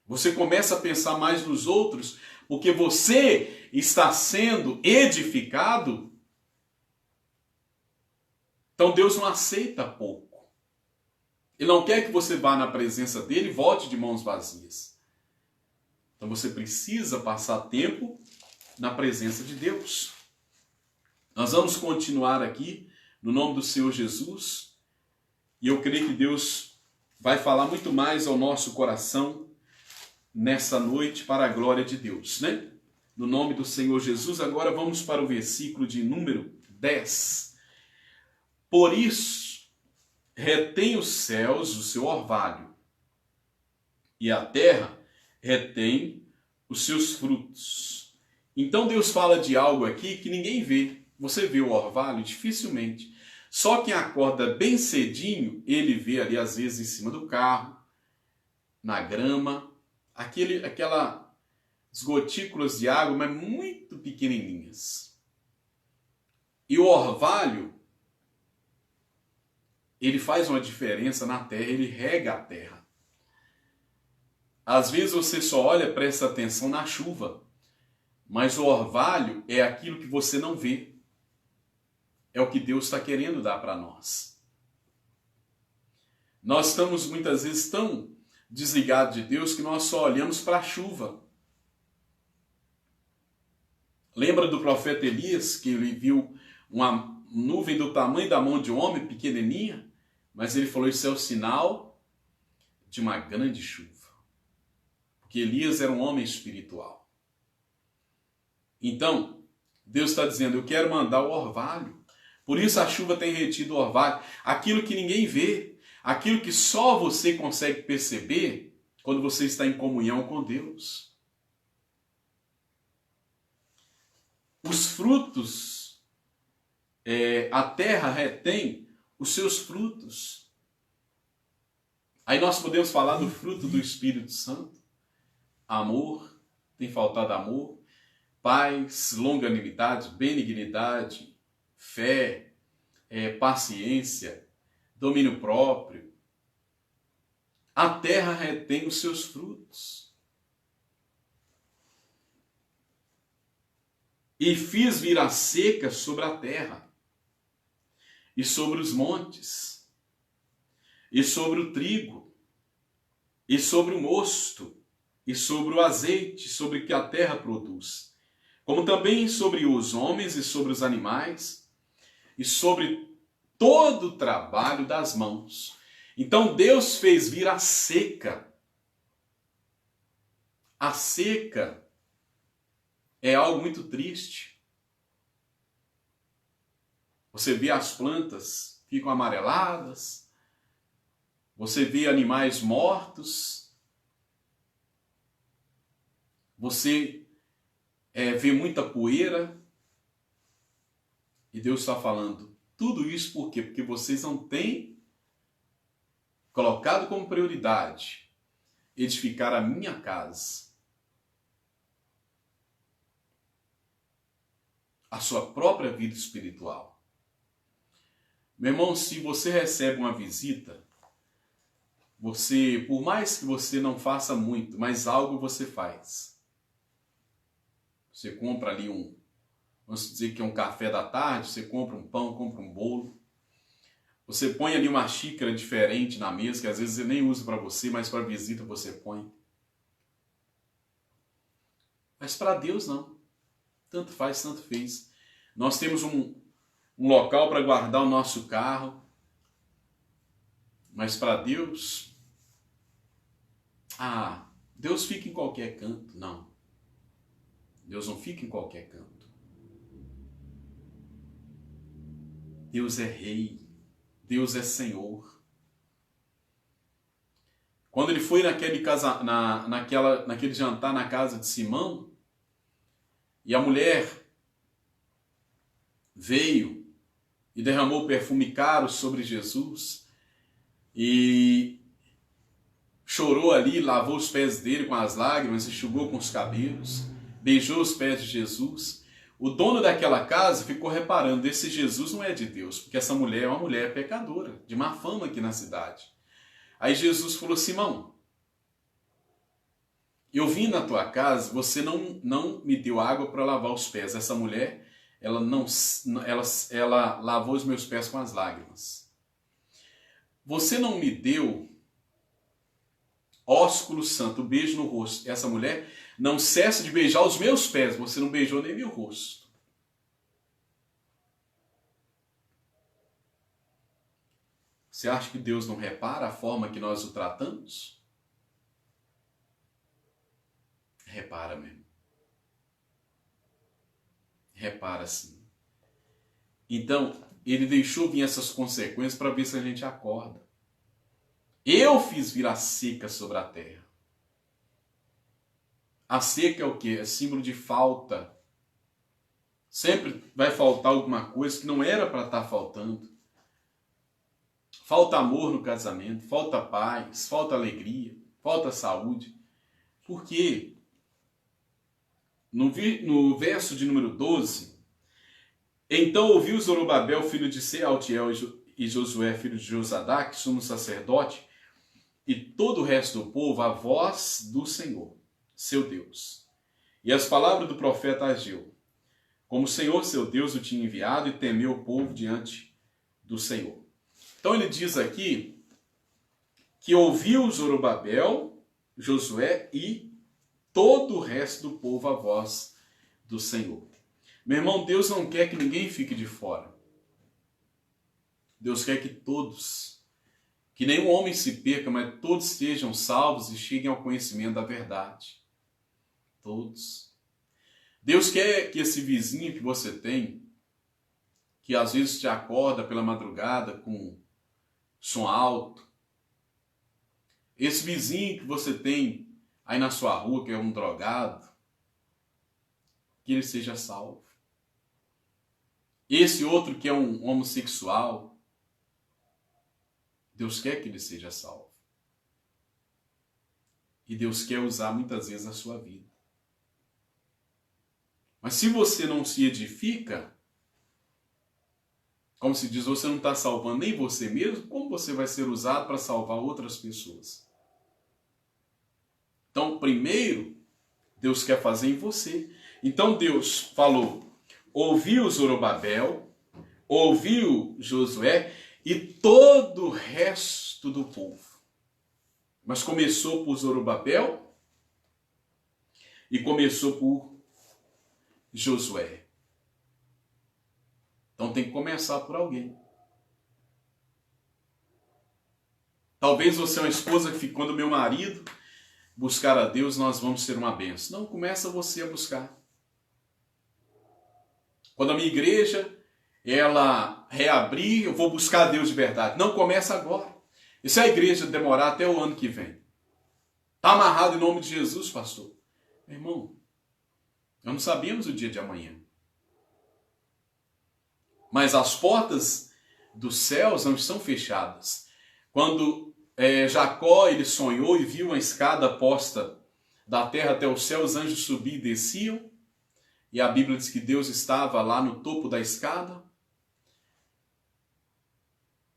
Você começa a pensar mais nos outros porque você está sendo edificado. Então Deus não aceita pouco. Ele não quer que você vá na presença dele e volte de mãos vazias. Então você precisa passar tempo na presença de Deus. Nós vamos continuar aqui no nome do Senhor Jesus, e eu creio que Deus vai falar muito mais ao nosso coração nessa noite para a glória de Deus, né? No nome do Senhor Jesus, agora vamos para o versículo de número 10. Por isso, retém os céus o seu orvalho, e a terra retém os seus frutos. Então Deus fala de algo aqui que ninguém vê. Você vê o orvalho? Dificilmente. Só quem acorda bem cedinho, ele vê ali às vezes em cima do carro, na grama, aquelas gotículas de água, mas muito pequenininhas. E o orvalho, ele faz uma diferença na terra, ele rega a terra. Às vezes você só olha, presta atenção na chuva, mas o orvalho é aquilo que você não vê. É o que Deus está querendo dar para nós. Nós estamos muitas vezes tão desligados de Deus que nós só olhamos para a chuva. Lembra do profeta Elias, que ele viu uma nuvem do tamanho da mão de um homem, pequenininha? Mas ele falou, isso é o sinal de uma grande chuva. Porque Elias era um homem espiritual. Então, Deus está dizendo, eu quero mandar o orvalho. Por isso a chuva tem retido o orvalho. Aquilo que ninguém vê, aquilo que só você consegue perceber quando você está em comunhão com Deus. Os frutos, a terra retém os seus frutos. Aí nós podemos falar do fruto do Espírito Santo. Amor, tem faltado amor, paz, longanimidade, benignidade, fé, paciência, domínio próprio. A terra retém os seus frutos. E fiz vir a seca sobre a terra, e sobre os montes, e sobre o trigo, e sobre o mosto, e sobre o azeite, sobre o que a terra produz, como também sobre os homens e sobre os animais, e sobre todo o trabalho das mãos. Então Deus fez vir a seca. A seca é algo muito triste. Você vê as plantas ficam amareladas, você vê animais mortos, você vê muita poeira, e Deus está falando, tudo isso por quê? Porque vocês não têm colocado como prioridade edificar a minha casa. A sua própria vida espiritual. Meu irmão, se você recebe uma visita, por mais que você não faça muito, mas algo você faz. Você compra ali vamos dizer que é um café da tarde, você compra um pão, compra um bolo. Você põe ali uma xícara diferente na mesa, que às vezes você nem usa para você, mas para visita você põe. Mas para Deus não. Tanto faz, tanto fez. Nós temos um local para guardar o nosso carro. Mas para Deus, Deus fica em qualquer canto. Não. Deus não fica em qualquer canto. Deus é rei. Deus é Senhor. Quando ele foi naquele jantar na casa de Simão, e a mulher veio e derramou perfume caro sobre Jesus, e chorou ali, lavou os pés dele com as lágrimas, enxugou com os cabelos, beijou os pés de Jesus. O dono daquela casa ficou reparando, esse Jesus não é de Deus, porque essa mulher é uma mulher pecadora, de má fama aqui na cidade. Aí Jesus falou, Simão, eu vim na tua casa, você não me deu água para lavar os pés. Essa mulher, ela lavou os meus pés com as lágrimas. Você não me deu ósculo santo, beijo no rosto. Essa mulher não cessa de beijar os meus pés, você não beijou nem meu rosto. Você acha que Deus não repara a forma que nós o tratamos? Repara mesmo. Repara sim. Então, ele deixou vir essas consequências para ver se a gente acorda. Eu fiz vir a seca sobre a terra. A seca é o quê? É símbolo de falta. Sempre vai faltar alguma coisa que não era para estar faltando. Falta amor no casamento, falta paz, falta alegria, falta saúde. Por quê? No verso de número 12, então ouviu Zorobabel, filho de Sealtiel, e Josué, filho de Josadaque, sumo sacerdote, e todo o resto do povo, a voz do Senhor, seu Deus. E as palavras do profeta Ageu, como o Senhor, seu Deus, o tinha enviado, e temeu o povo diante do Senhor. Então ele diz aqui que ouviu Zorobabel, Josué e todo o resto do povo a voz do Senhor. Meu irmão, Deus não quer que ninguém fique de fora. Deus quer que todos, que nenhum homem se perca, mas todos sejam salvos e cheguem ao conhecimento da verdade. Todos. Deus quer que esse vizinho que você tem, que às vezes te acorda pela madrugada com som alto, esse vizinho que você tem aí na sua rua, que é um drogado, que ele seja salvo. Esse outro que é um homossexual, Deus quer que ele seja salvo. E Deus quer usar muitas vezes a sua vida. Mas se você não se edifica, como se diz, você não está salvando nem você mesmo, como você vai ser usado para salvar outras pessoas? Então, primeiro, Deus quer fazer em você. Então Deus falou, ouviu Zorobabel, ouviu Josué e todo o resto do povo. Mas começou por Zorobabel e começou por Josué. Então tem que começar por alguém. Talvez você é uma esposa que fica, quando meu marido buscar a Deus, nós vamos ser uma bênção. Não, começa você a buscar. Quando a minha igreja, ela reabrir, eu vou buscar a Deus de verdade. Não, começa agora. E se a igreja demorar até o ano que vem? Está amarrado em nome de Jesus, pastor? Meu irmão, nós não sabemos o dia de amanhã. Mas as portas dos céus não estão fechadas. Quando Jacó ele sonhou e viu uma escada posta da terra até o céu, os anjos subiam e desciam. E a Bíblia diz que Deus estava lá no topo da escada.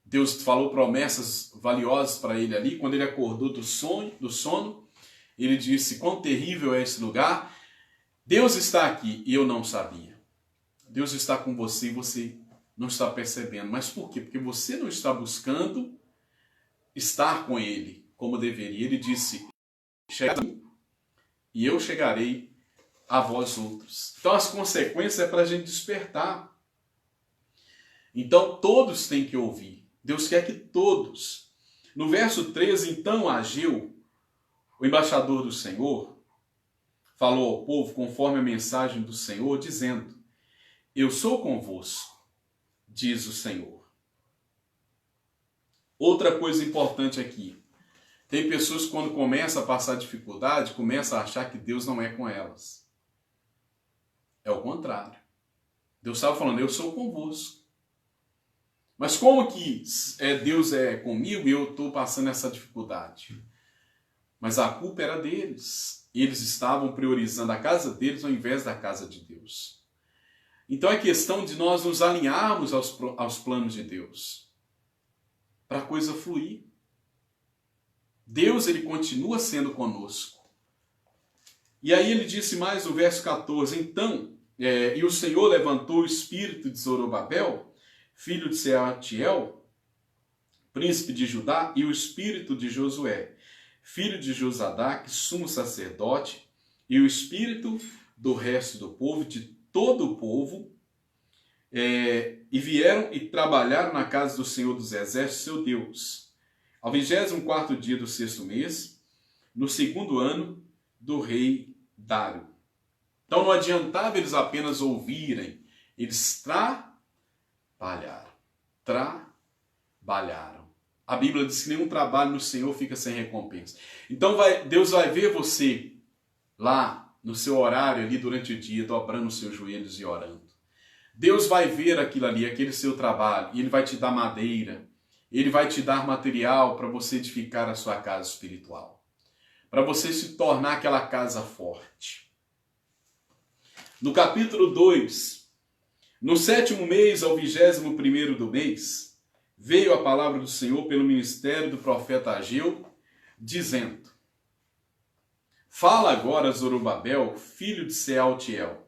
Deus falou promessas valiosas para ele ali. Quando ele acordou do sono, ele disse, quão terrível é esse lugar. Deus está aqui e eu não sabia. Deus está com você e você não está percebendo. Mas por quê? Porque você não está buscando estar com ele como deveria. Ele disse, chegarei e eu chegarei a vós outros. Então as consequências é para a gente despertar. Então todos têm que ouvir. Deus quer que todos. No verso 13, então Ageu, o embaixador do Senhor, falou ao povo conforme a mensagem do Senhor, dizendo, eu sou convosco, diz o Senhor. Outra coisa importante aqui. Tem pessoas que quando começam a passar dificuldade, começam a achar que Deus não é com elas. É o contrário. Deus estava falando, eu sou convosco. Mas como que Deus é comigo e eu estou passando essa dificuldade? Mas a culpa era deles. Eles estavam priorizando a casa deles ao invés da casa de Deus. Então é questão de nós nos alinharmos aos planos de Deus. Para a coisa fluir. Deus, ele continua sendo conosco. E aí ele disse mais no verso 14, então, e o Senhor levantou o espírito de Zorobabel, filho de Sealtiel, príncipe de Judá, e o espírito de Josué, filho de Josadaque, sumo sacerdote, e o espírito do resto do povo, de todo o povo, e vieram e trabalharam na casa do Senhor dos Exércitos, seu Deus, ao 24º dia do 6º mês, no 2º ano do rei Dário. Então não adiantava eles apenas ouvirem, eles trabalharam. A Bíblia diz que nenhum trabalho no Senhor fica sem recompensa. Então Deus vai ver você lá no seu horário ali durante o dia, dobrando os seus joelhos e orando. Deus vai ver aquilo ali, aquele seu trabalho, e Ele vai te dar madeira, Ele vai te dar material para você edificar a sua casa espiritual, para você se tornar aquela casa forte. No capítulo 2, no 7º mês, ao 21º do mês, veio a palavra do Senhor pelo ministério do profeta Ageu, dizendo: Fala agora a Zorobabel, filho de Sealtiel,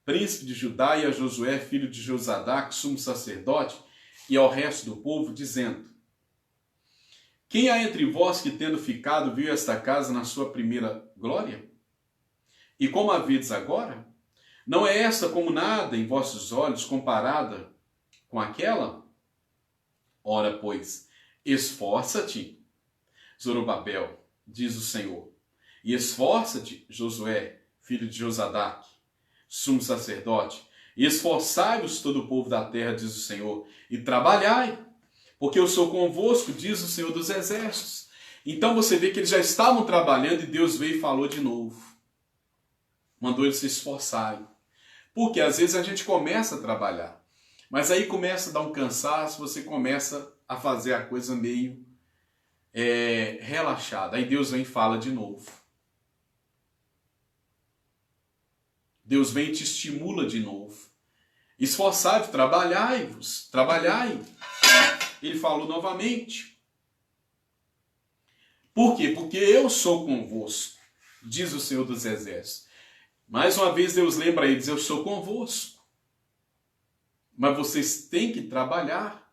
príncipe de Judá, e a Josué, filho de Josadac, sumo sacerdote, e ao resto do povo, dizendo: Quem há entre vós que, tendo ficado, viu esta casa na sua primeira glória? E como a vedes agora? Não é esta como nada em vossos olhos comparada com aquela? Ora, pois, esforça-te, Zorobabel, diz o Senhor, e esforça-te, Josué, filho de Josadac, sumo sacerdote, e esforçai-vos todo o povo da terra, diz o Senhor, e trabalhai, porque eu sou convosco, diz o Senhor dos Exércitos. Então você vê que eles já estavam trabalhando e Deus veio e falou de novo. Mandou eles se esforçarem. Porque às vezes a gente começa a trabalhar, mas aí começa a dar um cansaço, você começa a fazer a coisa meio relaxada. Aí Deus vem e fala de novo. Deus vem e te estimula de novo. Esforçai-vos, trabalhai-vos, trabalhai. Ele falou novamente. Por quê? Porque eu sou convosco, diz o Senhor dos Exércitos. Mais uma vez Deus lembra a eles: eu sou convosco. Mas vocês têm que trabalhar.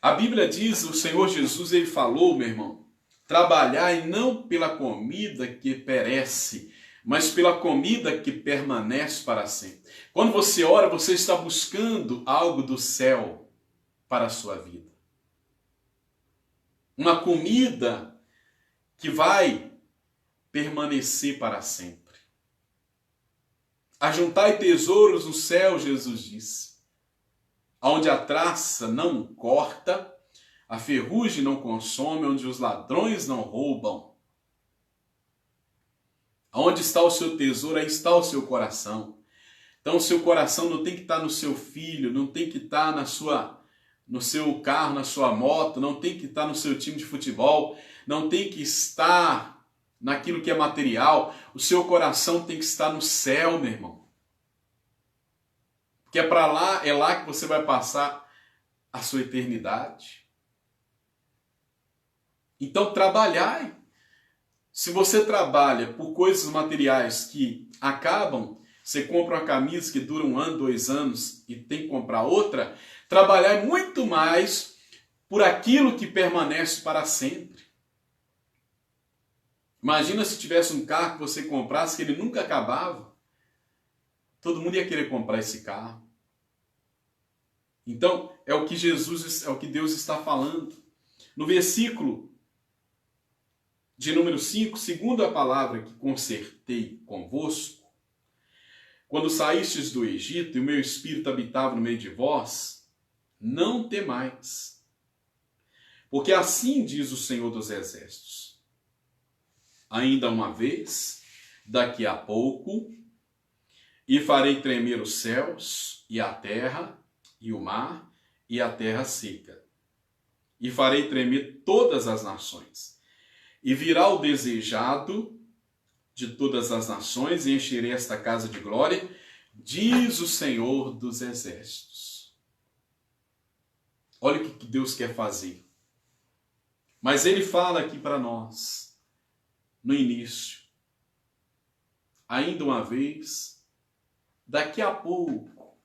A Bíblia diz, o Senhor Jesus, ele falou, meu irmão, trabalhai não pela comida que perece, mas pela comida que permanece para sempre. Quando você ora, você está buscando algo do céu para a sua vida. Uma comida que vai permanecer para sempre. Ajuntai tesouros no céu, Jesus disse, onde a traça não corta, a ferrugem não consome, onde os ladrões não roubam. Onde está o seu tesouro, aí está o seu coração. Então o seu coração não tem que estar no seu filho, não tem que estar no seu carro, na sua moto, não tem que estar no seu time de futebol, não tem que estar naquilo que é material. O seu coração tem que estar no céu, meu irmão. Porque é lá que você vai passar a sua eternidade. Então trabalhai. Se você trabalha por coisas materiais que acabam, você compra uma camisa que dura 1 ano, 2 anos e tem que comprar outra, trabalhar muito mais por aquilo que permanece para sempre. Imagina se tivesse um carro que você comprasse que ele nunca acabava. Todo mundo ia querer comprar esse carro. Então, é o que Deus está falando. No versículo de número 5, segundo a palavra que concertei convosco, quando saístes do Egito e o meu espírito habitava no meio de vós, não temais. Porque assim diz o Senhor dos Exércitos: ainda uma vez, daqui a pouco, e farei tremer os céus e a terra e o mar e a terra seca. E farei tremer todas as nações. E virá o desejado de todas as nações e encherei esta casa de glória, diz o Senhor dos Exércitos. Olha o que Deus quer fazer. Mas ele fala aqui para nós, no início, ainda uma vez, daqui a pouco.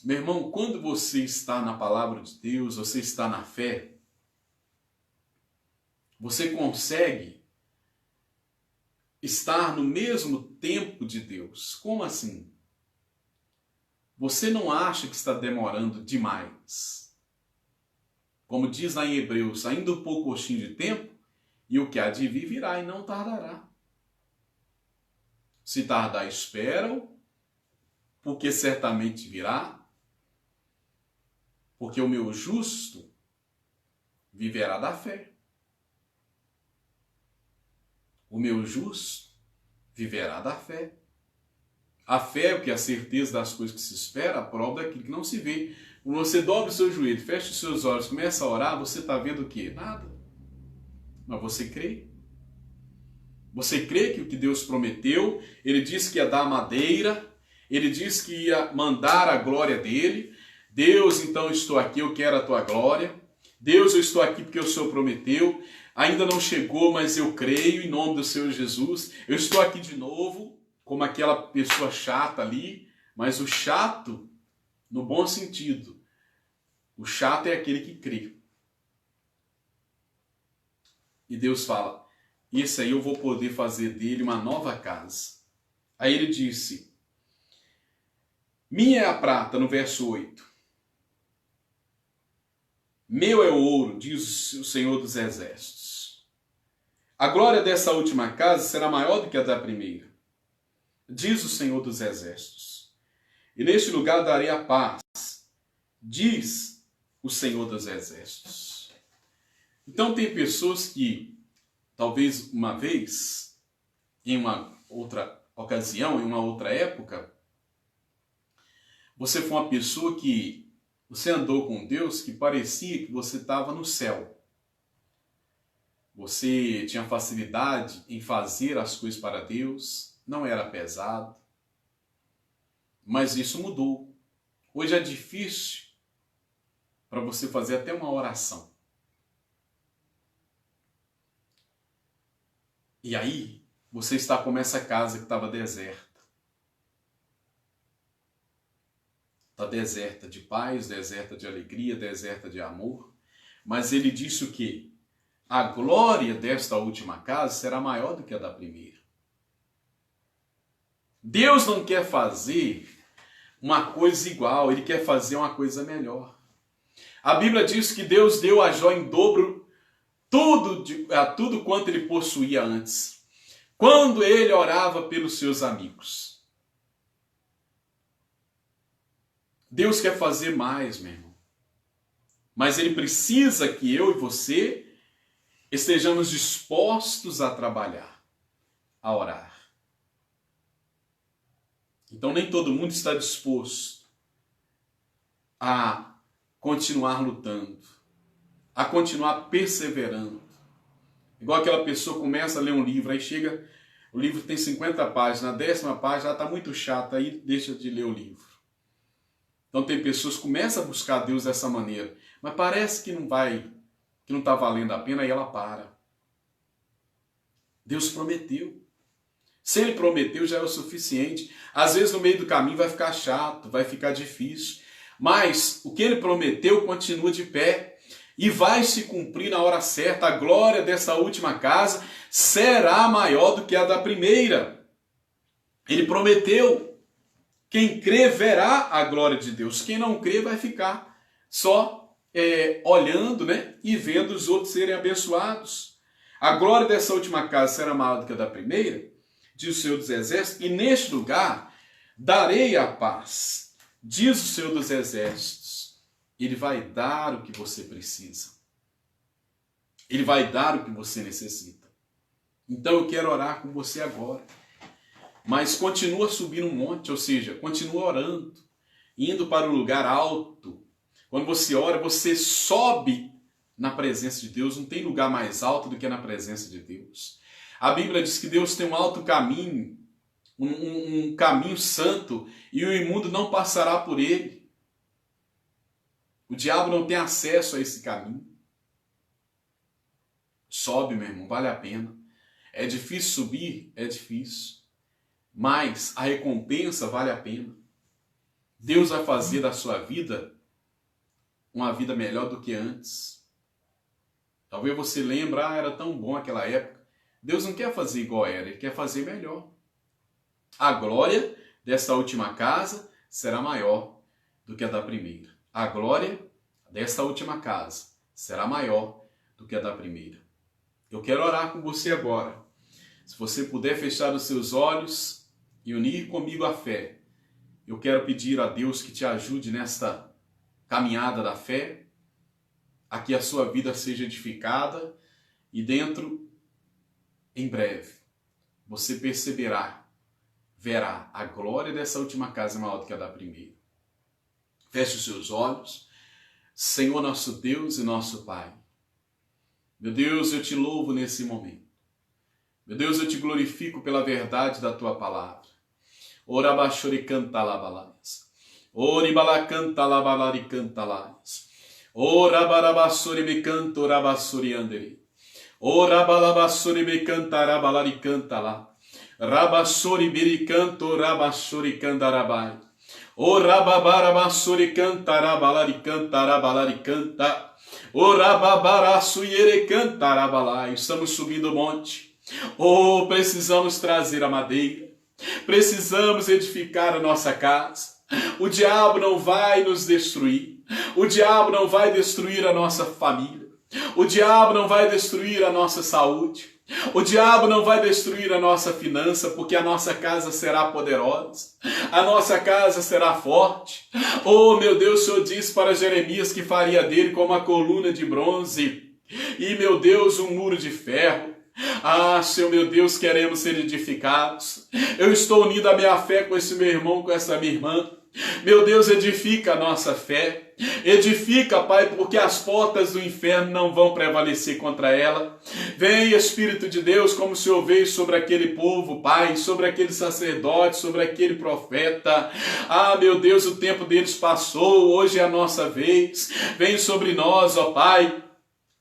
Meu irmão, quando você está na palavra de Deus, você está na fé, você consegue estar no mesmo tempo de Deus. Como assim? Você não acha que está demorando demais? Como diz lá em Hebreus, ainda um pouquinho de tempo, e o que há de vir virá e não tardará. Se tardar, esperam, porque certamente virá, porque o meu justo viverá da fé. o meu justo viverá da fé. A fé é o que? A certeza das coisas que se espera, a prova daquilo que não se vê. Quando você dobra o seu joelho, fecha os seus olhos, começa a orar, você está vendo o quê? Nada. Mas você crê. Você crê que o que Deus prometeu, Ele disse que ia dar a madeira, Ele disse que ia mandar a glória dEle. Deus, então, estou aqui, eu quero a tua glória. Deus, eu estou aqui porque o Senhor prometeu. Ainda não chegou, mas eu creio em nome do Senhor Jesus. Eu estou aqui de novo, como aquela pessoa chata ali, mas o chato, no bom sentido, o chato é aquele que crê. E Deus fala, esse aí eu vou poder fazer dele uma nova casa. Aí ele disse, minha é a prata, no verso 8. Meu é o ouro, diz o Senhor dos Exércitos. A glória dessa última casa será maior do que a da primeira, diz o Senhor dos Exércitos. E neste lugar darei a paz, diz o Senhor dos Exércitos. Então tem pessoas que, talvez uma vez, em uma outra ocasião, em uma outra época, você foi uma pessoa que você andou com Deus que parecia que você estava no céu. Você tinha facilidade em fazer as coisas para Deus, não era pesado. Mas isso mudou. Hoje é difícil para você fazer até uma oração. E aí, você está como essa casa que estava deserta. Está deserta de paz, deserta de alegria, deserta de amor. Mas ele disse o quê? A glória desta última casa será maior do que a da primeira. Deus não quer fazer uma coisa igual, Ele quer fazer uma coisa melhor. A Bíblia diz que Deus deu a Jó em dobro tudo quanto ele possuía antes, quando ele orava pelos seus amigos. Deus quer fazer mais, meu irmão. Mas Ele precisa que eu e você estejamos dispostos a trabalhar, a orar. Então nem todo mundo está disposto a continuar lutando, a continuar perseverando. Igual aquela pessoa começa a ler um livro, aí chega, o livro tem 50 páginas, na 10ª página ela está muito chata, aí deixa de ler o livro. Então tem pessoas que começam a buscar Deus dessa maneira, mas parece que não está valendo a pena, aí ela para. Deus prometeu. Se Ele prometeu, já é o suficiente. Às vezes no meio do caminho vai ficar chato, vai ficar difícil, mas o que Ele prometeu continua de pé e vai se cumprir na hora certa. A glória dessa última casa será maior do que a da primeira. Ele prometeu. Quem crê verá a glória de Deus. Quem não crê vai ficar só olhando, né, e vendo os outros serem abençoados. A glória dessa última casa será maior do que a da primeira, diz o Senhor dos Exércitos, e neste lugar darei a paz, diz o Senhor dos Exércitos. Ele vai dar o que você precisa. Ele vai dar o que você necessita. Então eu quero orar com você agora. Mas continua subindo um monte, ou seja, continua orando, indo para um lugar alto. Quando você ora, você sobe na presença de Deus. Não tem lugar mais alto do que na presença de Deus. A Bíblia diz que Deus tem um alto caminho, um caminho santo, e o imundo não passará por ele. O diabo não tem acesso a esse caminho. Sobe, meu irmão, vale a pena. É difícil subir? É difícil. Mas a recompensa vale a pena. Deus vai fazer da sua vida uma vida melhor do que antes. Talvez você lembre, era tão bom aquela época. Deus não quer fazer igual era, Ele quer fazer melhor. A glória dessa última casa será maior do que a da primeira. A glória desta última casa será maior do que a da primeira. Eu quero orar com você agora. Se você puder fechar os seus olhos e unir comigo a fé, eu quero pedir a Deus que te ajude nesta caminhada da fé, a que a sua vida seja edificada e dentro, em breve, você perceberá, verá, a glória dessa última casa é maior do que a da primeira. Feche os seus olhos. Senhor nosso Deus e nosso Pai. Meu Deus, eu te louvo nesse momento. Meu Deus, eu te glorifico pela verdade da tua palavra. Ora bachori canta labalais. Ori balacanta labalari canta lais. Ora barabassori me canto ora bassori andere. Ora balabassori me canta rabalari canta lá. Rabassori biricanto rabassori candarabai. Ora babarabassori canta rabalari canta rabalari canta. Ora babaraçuiere canta rabalai. Estamos subindo o monte. Oh, precisamos trazer a madeira. Precisamos edificar a nossa casa. O diabo não vai nos destruir. O diabo não vai destruir a nossa família. O diabo não vai destruir a nossa saúde. O diabo não vai destruir a nossa finança, porque a nossa casa será poderosa. A nossa casa será forte. Oh, meu Deus, o Senhor disse para Jeremias que faria dele como uma coluna de bronze. E, meu Deus, um muro de ferro. Ah, Senhor, meu Deus, queremos ser edificados. Eu estou unindo a minha fé com esse meu irmão, com essa minha irmã. Meu Deus, edifica a nossa fé. Edifica, Pai, porque as portas do inferno não vão prevalecer contra ela. Vem, Espírito de Deus, como o Senhor veio sobre aquele povo, Pai, sobre aquele sacerdote, sobre aquele profeta. Ah, meu Deus, o tempo deles passou, hoje é a nossa vez. Vem sobre nós, ó Pai.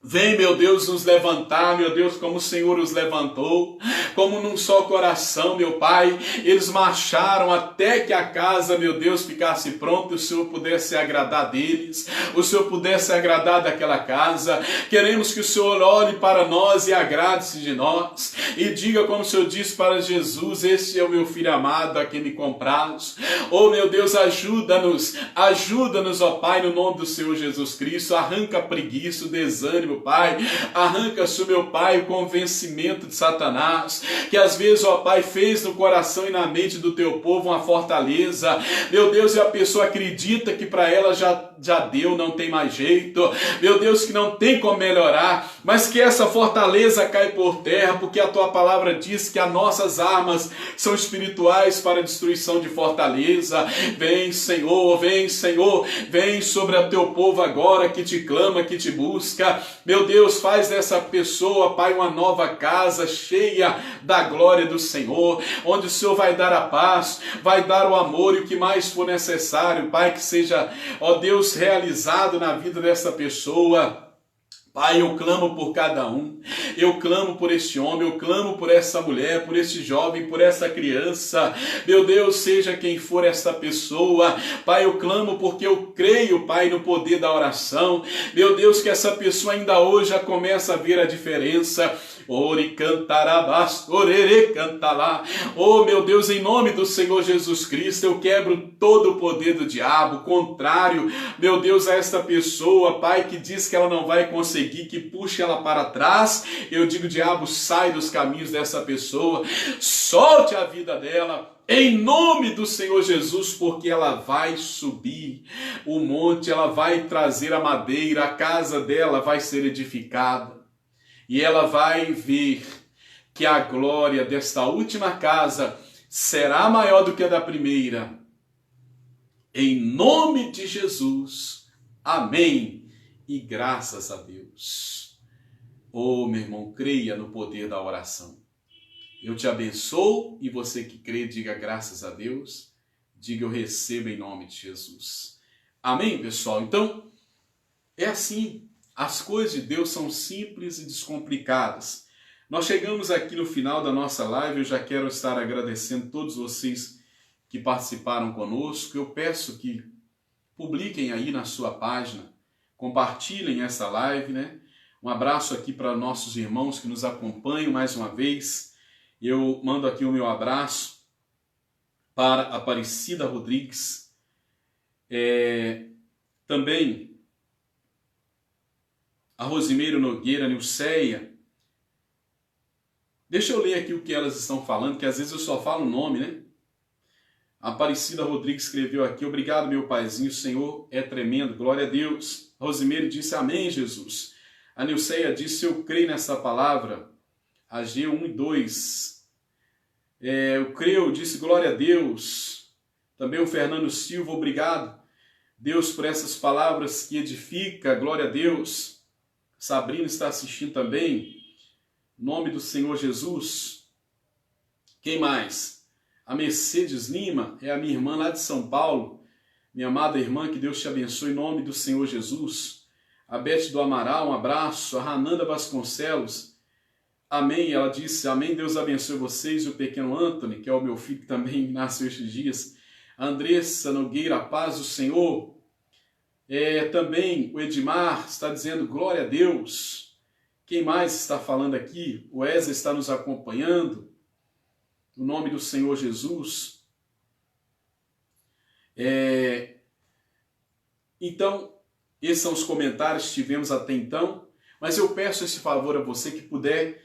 Vem, meu Deus, nos levantar, meu Deus, como o Senhor os levantou, como num só coração, meu Pai. Eles marcharam até que a casa, meu Deus, ficasse pronta e o Senhor pudesse agradar deles, o Senhor pudesse agradar daquela casa. Queremos que o Senhor olhe para nós e agrade-se de nós e diga como o Senhor disse para Jesus: este é o meu filho amado a quem me compraz. Oh, meu Deus, ajuda-nos, ó Pai, no nome do Senhor Jesus Cristo. Arranca a preguiça, o desânimo, Pai, arranca-se, meu Pai, o convencimento de Satanás, que às vezes, ó Pai, fez no coração e na mente do teu povo uma fortaleza, meu Deus, e a pessoa acredita que para ela já deu, não tem mais jeito, meu Deus, que não tem como melhorar, mas que essa fortaleza cai por terra, porque a tua palavra diz que as nossas armas são espirituais para a destruição de fortaleza. Vem, Senhor, vem sobre o teu povo agora que te clama, que te busca. Meu Deus, faz dessa pessoa, Pai, uma nova casa cheia da glória do Senhor, onde o Senhor vai dar a paz, vai dar o amor e o que mais for necessário, Pai, que seja, ó Deus, realizado na vida dessa pessoa. Pai, eu clamo por cada um, eu clamo por este homem, eu clamo por essa mulher, por este jovem, por essa criança. Meu Deus, seja quem for essa pessoa, Pai, eu clamo porque eu creio, Pai, no poder da oração. Meu Deus, que essa pessoa ainda hoje já começa a ver a diferença. Ore cantarabás, orere cantalá. Oh, meu Deus, em nome do Senhor Jesus Cristo, eu quebro todo o poder do diabo, contrário, meu Deus, a esta pessoa, Pai, que diz que ela não vai conseguir, que puxe ela para trás. Eu digo, diabo, sai dos caminhos dessa pessoa, solte a vida dela, em nome do Senhor Jesus, porque ela vai subir o monte, ela vai trazer a madeira, a casa dela vai ser edificada. E ela vai ver que a glória desta última casa será maior do que a da primeira. Em nome de Jesus. Amém. E graças a Deus. Oh, meu irmão, creia no poder da oração. Eu te abençoo e você que crê, diga graças a Deus. Diga eu recebo em nome de Jesus. Amém, pessoal? Então, é assim. As coisas de Deus são simples e descomplicadas. Nós chegamos aqui no final da nossa live. Eu já quero estar agradecendo todos vocês que participaram conosco. Eu peço que publiquem aí na sua página, compartilhem essa live, né? Um abraço aqui para nossos irmãos que nos acompanham mais uma vez. Eu mando aqui o meu abraço para Aparecida Rodrigues. Também a Rosimeiro Nogueira, Nilceia. Deixa eu ler aqui o que elas estão falando, que às vezes eu só falo o nome, né? A Aparecida Rodrigues escreveu aqui: obrigado, meu paizinho, o Senhor é tremendo, glória a Deus. A Rosimeiro disse: amém, Jesus. A Nilceia disse: eu creio nessa palavra. A G1 e 2. O Creu disse glória a Deus. Também o Fernando Silva, obrigado, Deus, por essas palavras que edifica, glória a Deus. Sabrina está assistindo também, em nome do Senhor Jesus. Quem mais? A Mercedes Lima, é a minha irmã lá de São Paulo, minha amada irmã, que Deus te abençoe em nome do Senhor Jesus. A Beth do Amaral, um abraço. A Rananda Vasconcelos, amém, ela disse, amém, Deus abençoe vocês. E o pequeno Anthony, que é o meu filho que também nasceu estes dias. A Andressa Nogueira, a paz do Senhor. Também o Edmar está dizendo glória a Deus. Quem mais está falando aqui? O Wesley está nos acompanhando. No nome do Senhor Jesus. Então, esses são os comentários que tivemos até então. Mas eu peço esse favor a você que puder,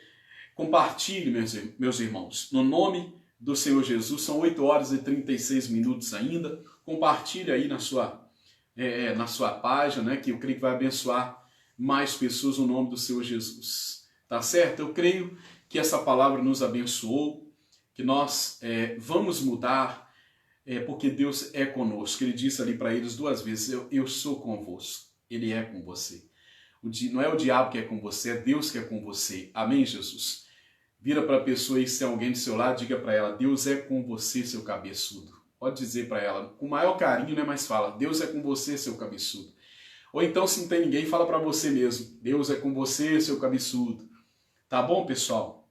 compartilhe, meus irmãos. No nome do Senhor Jesus, são 8 horas e 36 minutos ainda. Compartilhe aí na sua página, né, que eu creio que vai abençoar mais pessoas no nome do Senhor Jesus. Tá certo? Eu creio que essa palavra nos abençoou, que nós vamos mudar, porque Deus é conosco. Ele disse ali para eles 2 vezes, eu sou convosco. Ele é com você. Não é o diabo que é com você, é Deus que é com você. Amém, Jesus? Vira para a pessoa aí, se tem alguém do seu lado, diga para ela, Deus é com você, seu cabeçudo. Pode dizer para ela, com o maior carinho, né? Mas fala, Deus é com você, seu cabeçudo. Ou então, se não tem ninguém, fala para você mesmo, Deus é com você, seu cabeçudo. Tá bom, pessoal?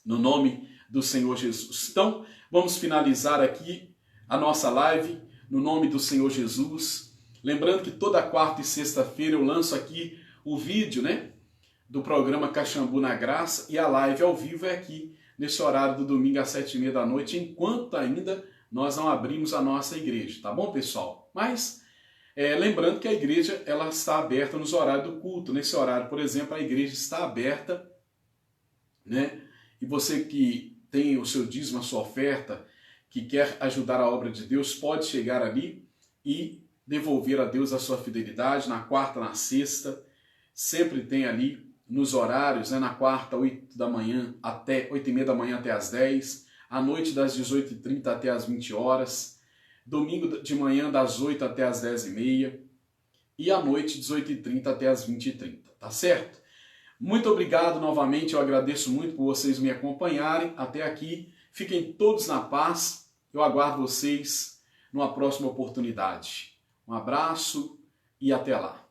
No nome do Senhor Jesus. Então, vamos finalizar aqui a nossa live, no nome do Senhor Jesus. Lembrando que toda quarta e sexta-feira eu lanço aqui o vídeo, né? Do programa Caxambu na Graça, e a live ao vivo é aqui, nesse horário do domingo às 7h30 da noite, enquanto ainda nós não abrimos a nossa igreja, tá bom, pessoal? Mas, lembrando que a igreja ela está aberta nos horários do culto. Nesse horário, por exemplo, a igreja está aberta, né? E você que tem o seu dízimo, a sua oferta, que quer ajudar a obra de Deus, pode chegar ali e devolver a Deus a sua fidelidade. Na quarta, na sexta, sempre tem ali nos horários, né? Na quarta, 8 da manhã até 8h30 da manhã até as 10, à noite das 18h30 até as 20 horas, domingo de manhã das 8 até as 10h30 e à noite 18h30 até as 20h30, tá certo? Muito obrigado novamente, eu agradeço muito por vocês me acompanharem até aqui. Fiquem todos na paz, eu aguardo vocês numa próxima oportunidade. Um abraço e até lá.